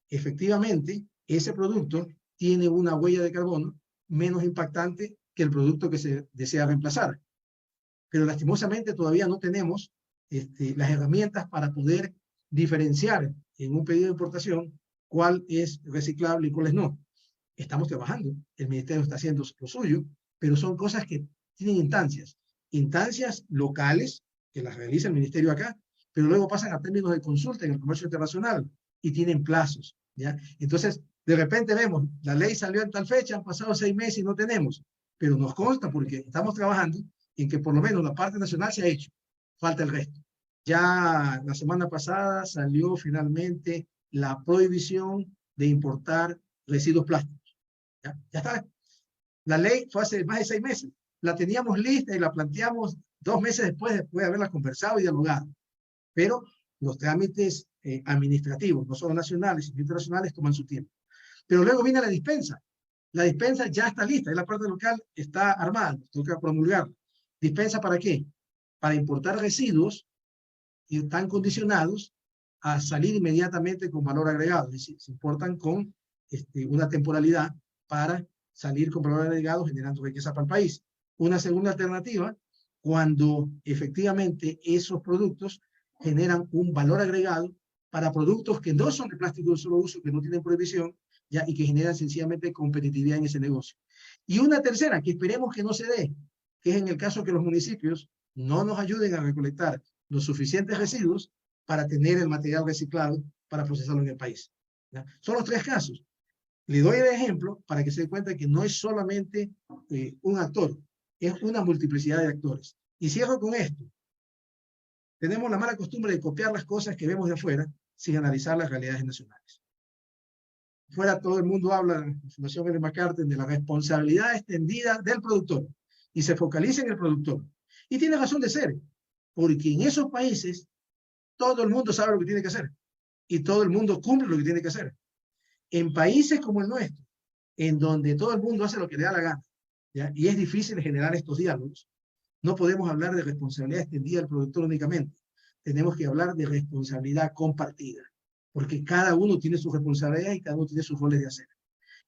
efectivamente ese producto tiene una huella de carbono menos impactante que el producto que se desea reemplazar. Pero lastimosamente todavía no tenemos las herramientas para poder diferenciar en un pedido de importación cuál es reciclable y cuál es no. Estamos trabajando, el Ministerio está haciendo lo suyo, pero son cosas que tienen instancias locales, que las realiza el Ministerio acá, pero luego pasan a términos de consulta en el comercio internacional y tienen plazos, ¿ya? Entonces, de repente vemos, la ley salió en tal fecha, han pasado 6 meses y no tenemos, pero nos consta porque estamos trabajando en que por lo menos la parte nacional se ha hecho, falta el resto. Ya la semana pasada salió finalmente la prohibición de importar residuos plásticos. Ya está. La ley fue hace más de 6 meses. La teníamos lista y la planteamos 2 meses después de haberla conversado y dialogado. Pero los trámites administrativos, no solo nacionales, sino internacionales, toman su tiempo. Pero luego viene la dispensa. La dispensa ya está lista, y la parte local está armada, toca promulgarla. ¿Dispensa para qué? Para importar residuos que están condicionados a salir inmediatamente con valor agregado. Es decir, se importan con una temporalidad para salir con valor agregado generando riqueza para el país. Una segunda alternativa, cuando efectivamente esos productos generan un valor agregado para productos que no son de plástico de un solo uso, que no tienen prohibición, ¿ya? Y que generan sencillamente competitividad en ese negocio. Y una tercera, que esperemos que no se dé, que es en el caso que los municipios no nos ayuden a recolectar los suficientes residuos para tener el material reciclado para procesarlo en el país, ¿ya? Son los 3 casos. Le doy el ejemplo para que se dé cuenta que no es solamente un actor, es una multiplicidad de actores. Y cierro con esto. Tenemos la mala costumbre de copiar las cosas que vemos de afuera sin analizar las realidades nacionales. Fuera todo el mundo habla, la Fundación Ellen MacArthur, de la responsabilidad extendida del productor y se focaliza en el productor. Y tiene razón de ser, porque en esos países todo el mundo sabe lo que tiene que hacer y todo el mundo cumple lo que tiene que hacer. En países como el nuestro, en donde todo el mundo hace lo que le da la gana, ¿ya? Y es difícil generar estos diálogos, no podemos hablar de responsabilidad extendida del productor únicamente. Tenemos que hablar de responsabilidad compartida, porque cada uno tiene su responsabilidad y cada uno tiene sus roles de hacer.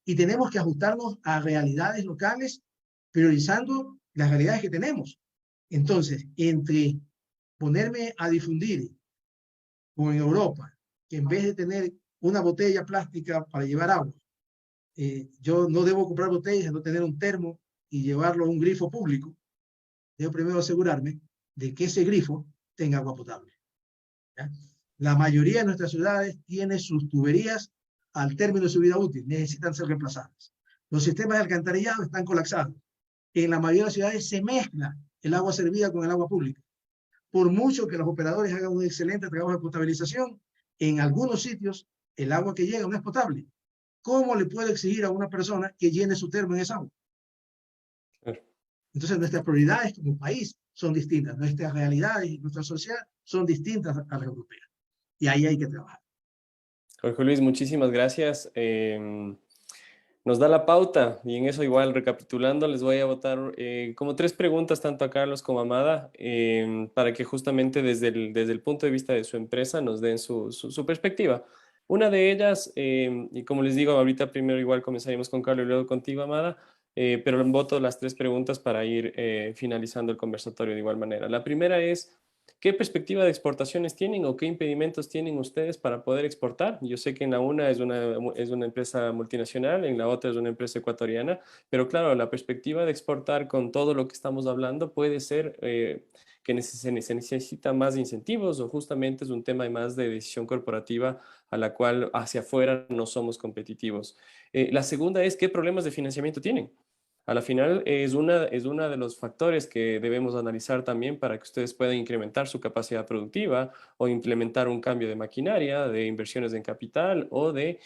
Y tenemos que ajustarnos a realidades locales, priorizando las realidades que tenemos. Entonces, entre ponerme a difundir, como en Europa, que en vez de tener una botella plástica para llevar agua, yo no debo comprar botellas, no tener un termo y llevarlo a un grifo público, debo primero asegurarme de que ese grifo tenga agua potable, ¿ya? La mayoría de nuestras ciudades tiene sus tuberías al término de su vida útil, necesitan ser reemplazadas. Los sistemas de alcantarillado están colapsados. En la mayoría de las ciudades se mezcla el agua servida con el agua pública. Por mucho que los operadores hagan un excelente trabajo de potabilización, en algunos sitios el agua que llega no es potable. ¿Cómo le puedo exigir a una persona que llene su termo en esa agua? Entonces nuestras prioridades como país son distintas, nuestras realidades y nuestra sociedad son distintas a las europeas. Y ahí hay que trabajar. Jorge Luis, muchísimas gracias. Nos da la pauta y en eso igual recapitulando les voy a botar como 3 preguntas tanto a Carlos como a Amada para que justamente desde el punto de vista de su empresa nos den su perspectiva. Una de ellas, y como les digo, ahorita primero igual comenzaremos con Carlos y luego contigo, Amada, pero voto las 3 preguntas para ir finalizando el conversatorio de igual manera. La primera es, ¿qué perspectiva de exportaciones tienen o qué impedimentos tienen ustedes para poder exportar? Yo sé que en la una es una empresa multinacional, en la otra es una empresa ecuatoriana, pero claro, la perspectiva de exportar con todo lo que estamos hablando puede ser que se necesita más incentivos o justamente es un tema más de decisión corporativa a la cual hacia afuera no somos competitivos. La segunda es, ¿qué problemas de financiamiento tienen? A la final es una de los factores que debemos analizar también para que ustedes puedan incrementar su capacidad productiva o implementar un cambio de maquinaria, de inversiones en capital o de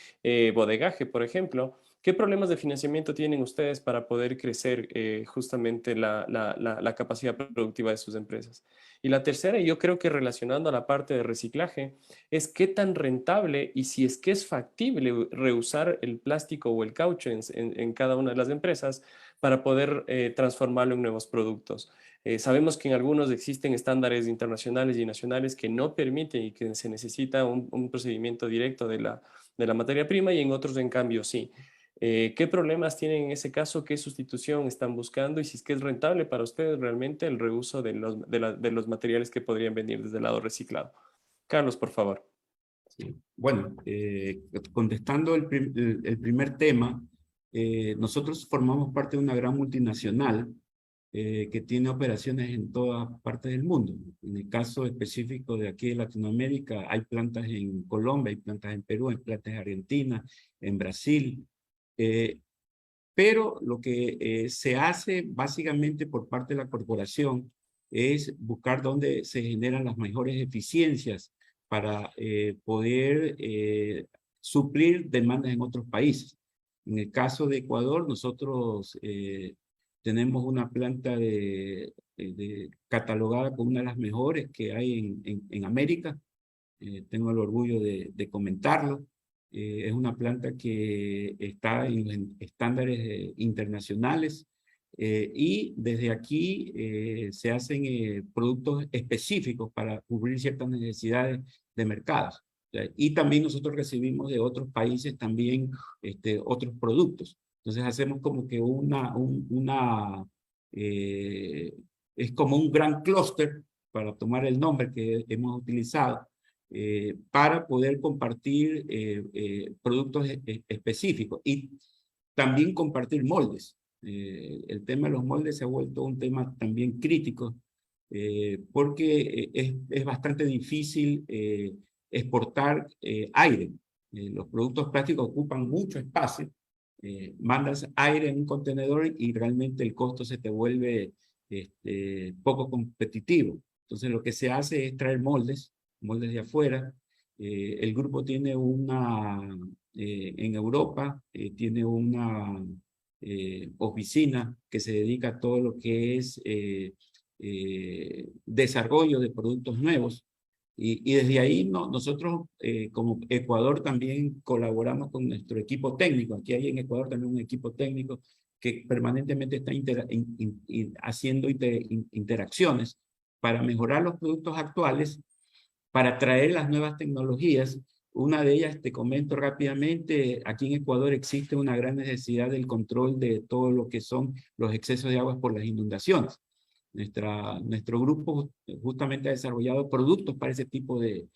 bodegaje, por ejemplo. ¿Qué problemas de financiamiento tienen ustedes para poder crecer justamente la capacidad productiva de sus empresas? Y la tercera, y yo creo que relacionando a la parte de reciclaje, es qué tan rentable y si es que es factible reusar el plástico o el caucho en cada una de las empresas para poder transformarlo en nuevos productos. Sabemos que en algunos existen estándares internacionales y nacionales que no permiten y que se necesita un procedimiento directo de la materia prima y en otros en cambio sí. ¿Qué problemas tienen en ese caso? ¿Qué sustitución están buscando? Y si es que es rentable para ustedes realmente el reuso de los materiales que podrían venir desde el lado reciclado. Carlos, por favor. Sí. Bueno, contestando el primer tema, nosotros formamos parte de una gran multinacional que tiene operaciones en todas partes del mundo. En el caso específico de aquí de Latinoamérica, hay plantas en Colombia, hay plantas en Perú, hay plantas en Argentina, en Brasil. Pero lo que se hace básicamente por parte de la corporación es buscar dónde se generan las mejores eficiencias para poder suplir demandas en otros países. En el caso de Ecuador, nosotros tenemos una planta catalogada como una de las mejores que hay en América. Tengo el orgullo de comentarlo. Es una planta que está en estándares internacionales y desde aquí se hacen productos específicos para cubrir ciertas necesidades de mercados. Y también nosotros recibimos de otros países también otros productos. Entonces hacemos como que es como un gran clúster, para tomar el nombre que hemos utilizado, para poder compartir productos específicos y también compartir moldes. El tema de los moldes se ha vuelto un tema también crítico porque es bastante difícil exportar aire. Los productos plásticos ocupan mucho espacio. Mandas aire en un contenedor y realmente el costo se te vuelve poco competitivo. Entonces lo que se hace es traer moldes de afuera. El grupo tiene en Europa, tiene una oficina que se dedica a todo lo que es desarrollo de productos nuevos. Y desde ahí nosotros como Ecuador también colaboramos con nuestro equipo técnico. Aquí hay en Ecuador también un equipo técnico que permanentemente está haciendo interacciones para mejorar los productos actuales, para traer las nuevas tecnologías. Una de ellas, te comento rápidamente, aquí en Ecuador existe una gran necesidad del control de todo lo que son los excesos de aguas por las inundaciones. Nuestro grupo justamente ha desarrollado productos para ese tipo de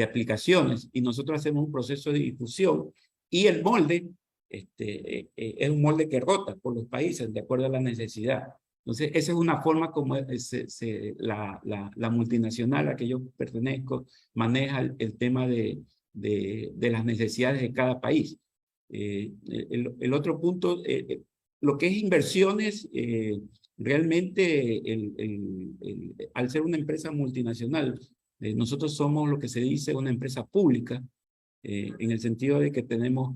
aplicaciones y nosotros hacemos un proceso de difusión y el molde es un molde que rota por los países de acuerdo a la necesidad. Entonces, esa es una forma como la multinacional a la que yo pertenezco maneja el tema de las necesidades de cada país. El otro punto, lo que es inversiones, realmente al ser una empresa multinacional, nosotros somos lo que se dice una empresa pública, en el sentido de que tenemos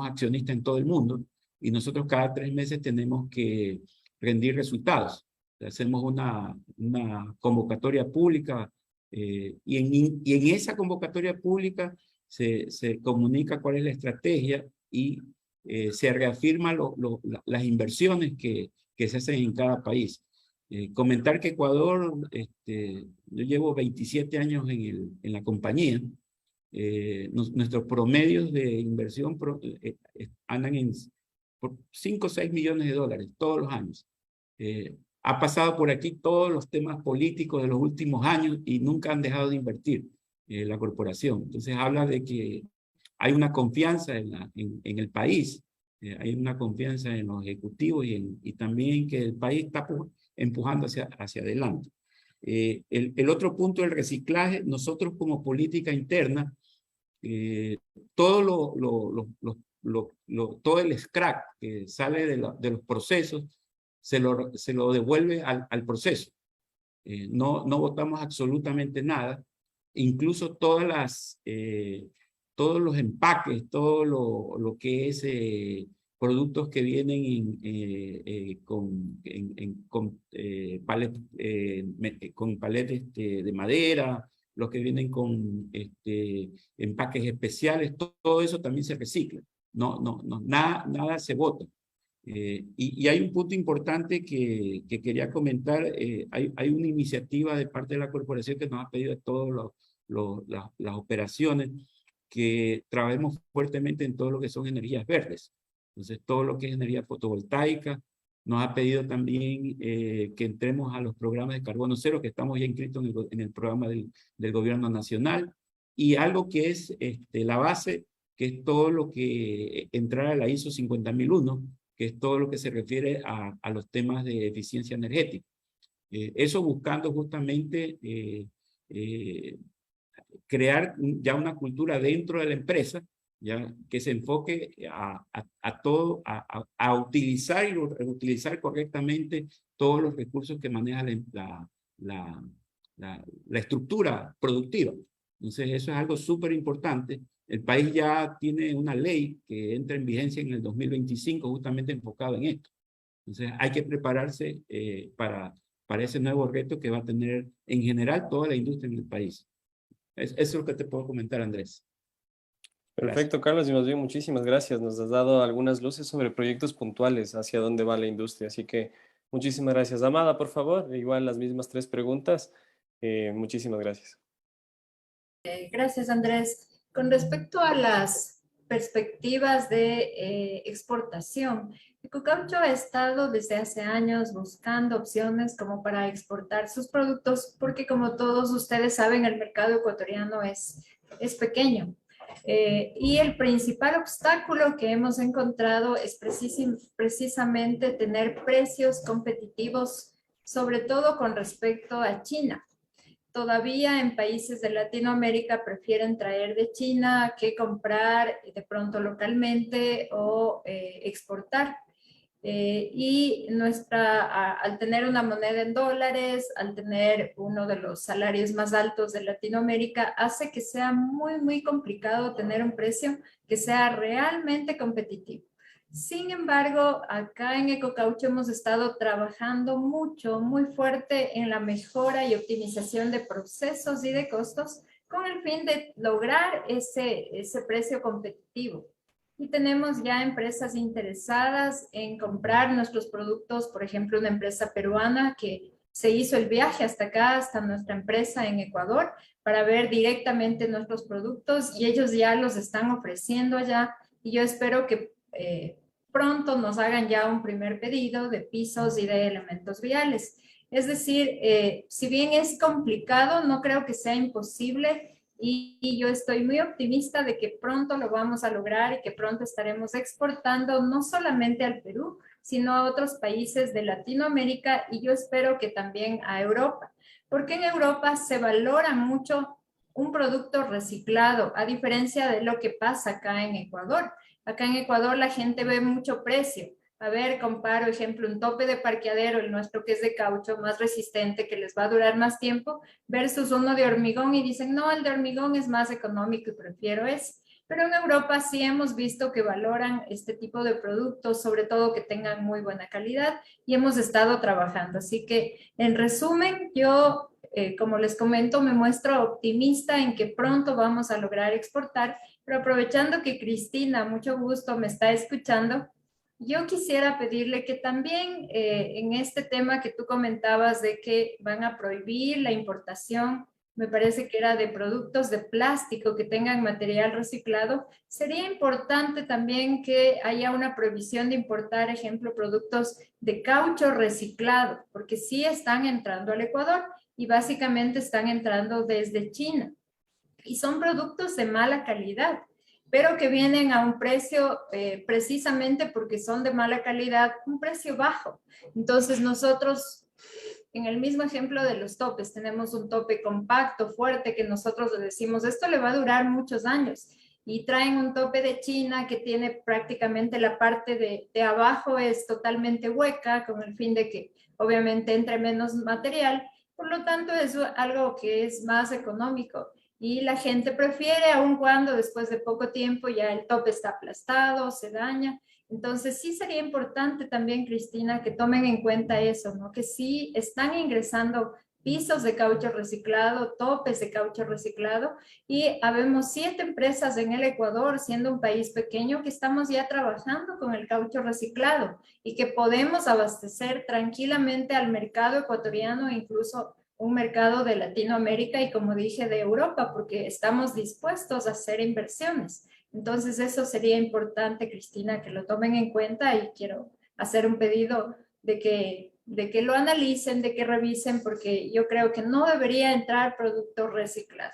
accionistas en todo el mundo y nosotros cada 3 meses tenemos que rendir resultados. Hacemos una convocatoria pública Y en esa convocatoria pública se comunica cuál es la estrategia y se reafirman las inversiones que se hacen en cada país. Comentar que Ecuador, yo llevo 27 años en la compañía. Nuestros promedios de inversión andan por 5 o 6 millones de dólares todos los años. Ha pasado por aquí todos los temas políticos de los últimos años y nunca han dejado de invertir la corporación. Entonces habla de que hay una confianza en el país, hay una confianza en los ejecutivos y también que el país está empujando hacia adelante. El otro punto del reciclaje, nosotros como política interna, todo todo el scrap que sale de los procesos se lo devuelve al proceso. No botamos absolutamente nada, incluso todos los empaques, todo lo que es productos que vienen con paletes de madera, los que vienen con empaques especiales, todo eso también se recicla. Nada se bota. Y hay un punto importante que quería comentar. Hay una iniciativa de parte de la corporación que nos ha pedido a todas las operaciones que trabajemos fuertemente en todo lo que son energías verdes. Entonces, todo lo que es energía fotovoltaica. Nos ha pedido también que entremos a los programas de carbono cero, que estamos ya inscritos en el programa del gobierno nacional. Y algo que es la base, que es todo lo que entrar a la ISO 50001, que es todo lo que se refiere a los temas de eficiencia energética. Eso buscando justamente crear ya una cultura dentro de la empresa, ya que se enfoque a utilizar y reutilizar correctamente todos los recursos que maneja la estructura productiva. Entonces eso es algo súper importante. El país ya tiene una ley que entra en vigencia en el 2025 justamente enfocado en esto. Entonces hay que prepararse para ese nuevo reto que va a tener en general toda la industria en el país. Eso es lo que te puedo comentar, Andrés. Perfecto, gracias. Carlos, y más bien muchísimas gracias. Nos has dado algunas luces sobre proyectos puntuales hacia dónde va la industria, así que muchísimas gracias. Amada, por favor, igual las mismas 3 preguntas. Muchísimas gracias. Gracias, Andrés. Con respecto a las perspectivas de exportación, Ecocaucho ha estado desde hace años buscando opciones como para exportar sus productos, porque como todos ustedes saben, el mercado ecuatoriano es pequeño. Y el principal obstáculo que hemos encontrado es precisamente tener precios competitivos, sobre todo con respecto a China. Todavía en países de Latinoamérica prefieren traer de China que comprar de pronto localmente o exportar. Y al tener una moneda en dólares, al tener uno de los salarios más altos de Latinoamérica, hace que sea muy complicado tener un precio que sea realmente competitivo. Sin embargo, acá en Ecocaucho hemos estado trabajando muy fuerte en la mejora y optimización de procesos y de costos con el fin de lograr ese precio competitivo. Y tenemos ya empresas interesadas en comprar nuestros productos, por ejemplo, una empresa peruana que se hizo el viaje hasta acá, hasta nuestra empresa en Ecuador, para ver directamente nuestros productos y ellos ya los están ofreciendo allá y yo espero que pronto nos hagan ya un primer pedido de pisos y de elementos viales. Es decir, si bien es complicado, no creo que sea imposible y yo estoy muy optimista de que pronto lo vamos a lograr y que pronto estaremos exportando no solamente al Perú, sino a otros países de Latinoamérica y yo espero que también a Europa, porque en Europa se valora mucho un producto reciclado, a diferencia de lo que pasa acá en Ecuador. Acá en Ecuador la gente ve mucho precio. A ver, comparo, ejemplo, un tope de parqueadero, el nuestro que es de caucho, más resistente, que les va a durar más tiempo, versus uno de hormigón y dicen, no, el de hormigón es más económico y prefiero ese. Pero en Europa sí hemos visto que valoran este tipo de productos, sobre todo que tengan muy buena calidad y hemos estado trabajando. Así que, en resumen, yo como les comento, me muestro optimista en que pronto vamos a lograr exportar, pero aprovechando que Cristina, mucho gusto, me está escuchando, yo quisiera pedirle que también en este tema que tú comentabas de que van a prohibir la importación, me parece que era de productos de plástico que tengan material reciclado, sería importante también que haya una prohibición de importar, ejemplo, productos de caucho reciclado, porque sí están entrando al Ecuador y básicamente están entrando desde China. Y son productos de mala calidad, pero que vienen a un precio, precisamente porque son de mala calidad, un precio bajo. Entonces nosotros, en el mismo ejemplo de los topes, tenemos un tope compacto, fuerte, que nosotros le decimos, esto le va a durar muchos años. Y traen un tope de China que tiene prácticamente la parte de abajo es totalmente hueca, con el fin de que obviamente entre menos material. Por lo tanto, es algo que es más económico. Y la gente prefiere, aun cuando después de poco tiempo ya el tope está aplastado, se daña. Entonces sí sería importante también, Cristina, que tomen en cuenta eso, ¿no? Que sí están ingresando pisos de caucho reciclado, topes de caucho reciclado, y habemos 7 empresas en el Ecuador, siendo un país pequeño, que estamos ya trabajando con el caucho reciclado y que podemos abastecer tranquilamente al mercado ecuatoriano, incluso un mercado de Latinoamérica y, como dije, de Europa, porque estamos dispuestos a hacer inversiones. Entonces eso sería importante, Cristina, que lo tomen en cuenta, y quiero hacer un pedido de que lo analicen, de que revisen, porque yo creo que no debería entrar producto reciclado.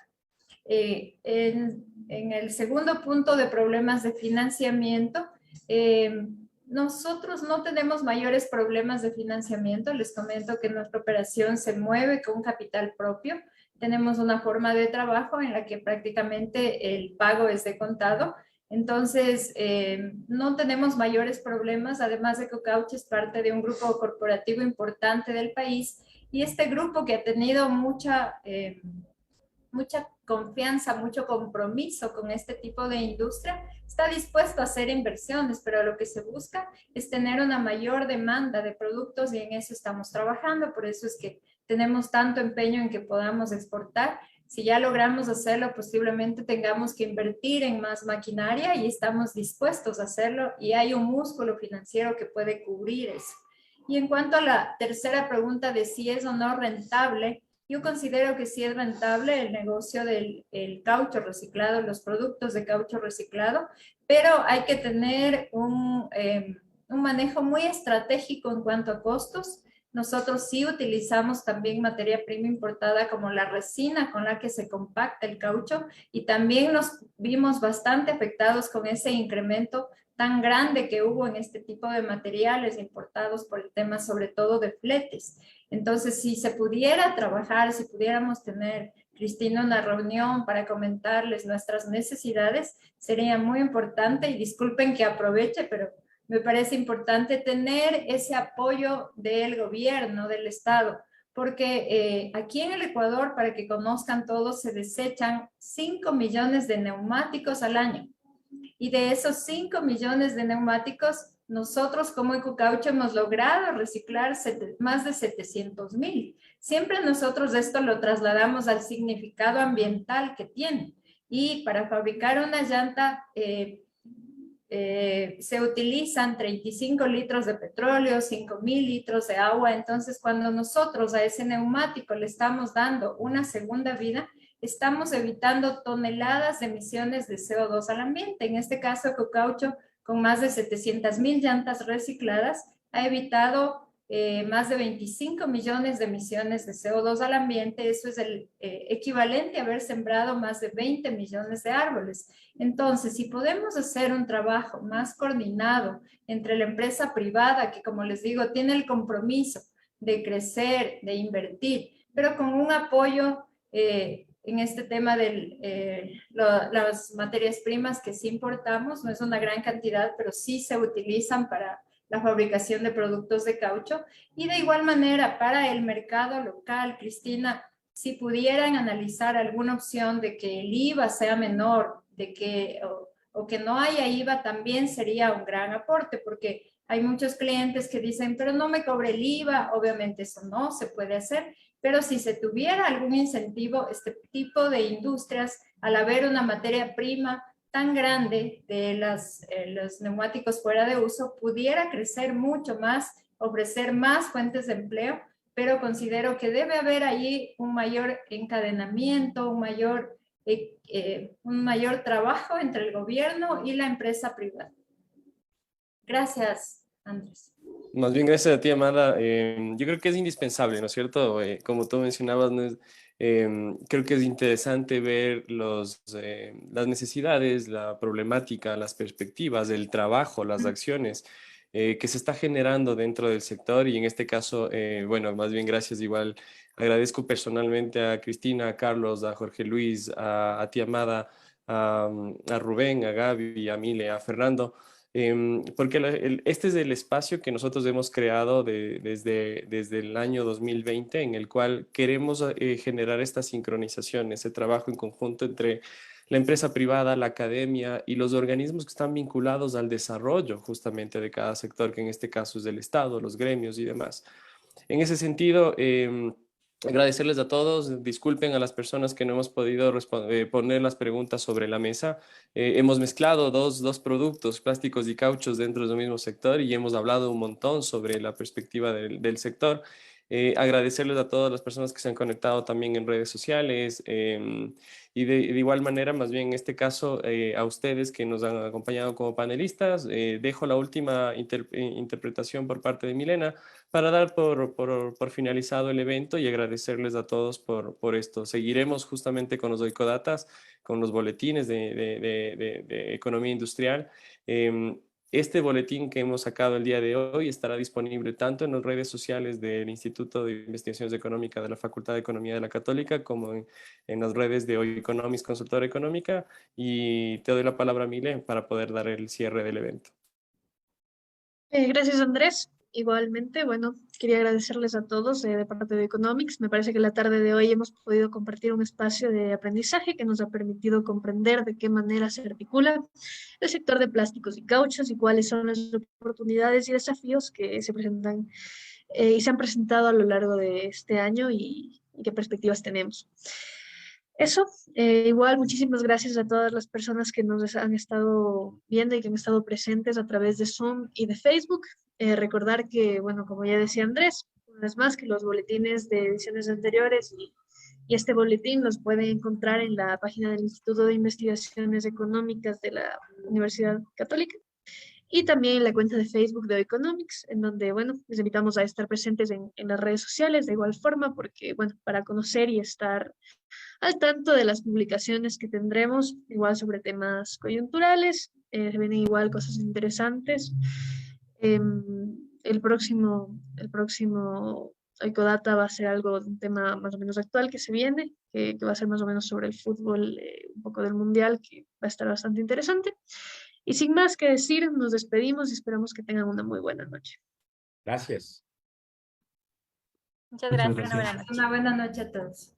En el segundo punto de problemas de financiamiento, nosotros no tenemos mayores problemas de financiamiento. Les comento que nuestra operación se mueve con capital propio. Tenemos una forma de trabajo en la que prácticamente el pago es de contado. Entonces, no tenemos mayores problemas, además de que Caucho es parte de un grupo corporativo importante del país, y este grupo que ha tenido mucha confianza, mucho compromiso con este tipo de industria, está dispuesto a hacer inversiones, pero lo que se busca es tener una mayor demanda de productos, y en eso estamos trabajando. Por eso es que tenemos tanto empeño en que podamos exportar. Si ya logramos hacerlo, posiblemente tengamos que invertir en más maquinaria, y estamos dispuestos a hacerlo, y hay un músculo financiero que puede cubrir eso. Y en cuanto a la tercera pregunta de si es o no rentable, yo considero que sí es rentable el negocio del caucho reciclado, los productos de caucho reciclado, pero hay que tener un manejo muy estratégico en cuanto a costos. Nosotros sí utilizamos también materia prima importada como la resina con la que se compacta el caucho, y también nos vimos bastante afectados con ese incremento tan grande que hubo en este tipo de materiales importados por el tema sobre todo de fletes. Entonces, si se pudiera trabajar, si pudiéramos tener, Cristina, una reunión para comentarles nuestras necesidades, sería muy importante. Y disculpen que aproveche, pero me parece importante tener ese apoyo del gobierno, del Estado, porque aquí en el Ecuador, para que conozcan todos, se desechan 5 millones de neumáticos al año. Y de esos 5 millones de neumáticos, nosotros como Ecocaucho hemos logrado reciclar más de 700,000. Siempre nosotros esto lo trasladamos al significado ambiental que tiene. Y para fabricar una llanta se utilizan 35 litros de petróleo, 5,000 litros de agua. Entonces, cuando nosotros a ese neumático le estamos dando una segunda vida, estamos evitando toneladas de emisiones de CO2 al ambiente. En este caso, Ecocaucho, con más de 700,000 llantas recicladas, ha evitado más de 25 millones de emisiones de CO2 al ambiente. Eso es el equivalente a haber sembrado más de 20 millones de árboles. Entonces, si podemos hacer un trabajo más coordinado entre la empresa privada, que como les digo, tiene el compromiso de crecer, de invertir, pero con un apoyo en este tema de las materias primas que sí importamos, no es una gran cantidad, pero sí se utilizan para la fabricación de productos de caucho. Y de igual manera, para el mercado local, Cristina, si pudieran analizar alguna opción de que el IVA sea menor, de que, o que no haya IVA, también sería un gran aporte, porque hay muchos clientes que dicen, pero no me cobre el IVA. Obviamente eso no se puede hacer, pero si se tuviera algún incentivo, este tipo de industrias, al haber una materia prima tan grande de los neumáticos fuera de uso, pudiera crecer mucho más, ofrecer más fuentes de empleo, pero considero que debe haber allí un mayor encadenamiento, un mayor trabajo entre el gobierno y la empresa privada. Gracias, Andrés. Más bien, gracias a ti, Amada. Yo creo que es indispensable, ¿no es cierto? Como tú mencionabas, ¿no? Creo que es interesante ver las necesidades, la problemática, las perspectivas, el trabajo, las acciones que se está generando dentro del sector y en este caso, bueno, más bien gracias igual. Agradezco personalmente a Cristina, a Carlos, a Jorge Luis, a ti, Amada, a Rubén, a Gaby, a Mile, a Fernando. Porque este es el espacio que nosotros hemos creado desde el año 2020, en el cual queremos generar esta sincronización, ese trabajo en conjunto entre la empresa privada, la academia y los organismos que están vinculados al desarrollo justamente de cada sector, que en este caso es el Estado, los gremios y demás. En ese sentido, agradecerles a todos, disculpen a las personas que no hemos podido poner las preguntas sobre la mesa. Hemos mezclado dos productos, plásticos y cauchos dentro del mismo sector y hemos hablado un montón sobre la perspectiva del sector. Agradecerles a todas las personas que se han conectado también en redes sociales y de igual manera, más bien en este caso, a ustedes que nos han acompañado como panelistas. Dejo la última interpretación por parte de Milena para dar por finalizado el evento y agradecerles a todos por esto. Seguiremos justamente con los Oikodatas, con los boletines de economía industrial. Este boletín que hemos sacado el día de hoy estará disponible tanto en las redes sociales del Instituto de Investigaciones Económicas de la Facultad de Economía de la Católica como en las redes de Oikonomics Consultora Económica. Y te doy la palabra, Mile, para poder dar el cierre del evento. Gracias, Andrés. Igualmente, bueno, quería agradecerles a todos de parte de Economics. Me parece que la tarde de hoy hemos podido compartir un espacio de aprendizaje que nos ha permitido comprender de qué manera se articula el sector de plásticos y cauchos y cuáles son las oportunidades y desafíos que se presentan y se han presentado a lo largo de este año y qué perspectivas tenemos. Eso, igual muchísimas gracias a todas las personas que nos han estado viendo y que han estado presentes a través de Zoom y de Facebook. Recordar que, bueno, como ya decía Andrés, una vez más que los boletines de ediciones anteriores y este boletín los pueden encontrar en la página del Instituto de Investigaciones Económicas de la Universidad Católica y también en la cuenta de Facebook de Economics, en donde, bueno, les invitamos a estar presentes en las redes sociales de igual forma, porque, bueno, para conocer y estar al tanto de las publicaciones que tendremos, igual sobre temas coyunturales, vienen igual cosas interesantes. El próximo Oikodata va a ser algo de un tema más o menos actual que se viene, que va a ser más o menos sobre el fútbol, un poco del mundial, que va a estar bastante interesante. Y sin más que decir, nos despedimos y esperamos que tengan una muy buena noche. Gracias. Muchas gracias. Muchas gracias. Una buena noche a todos.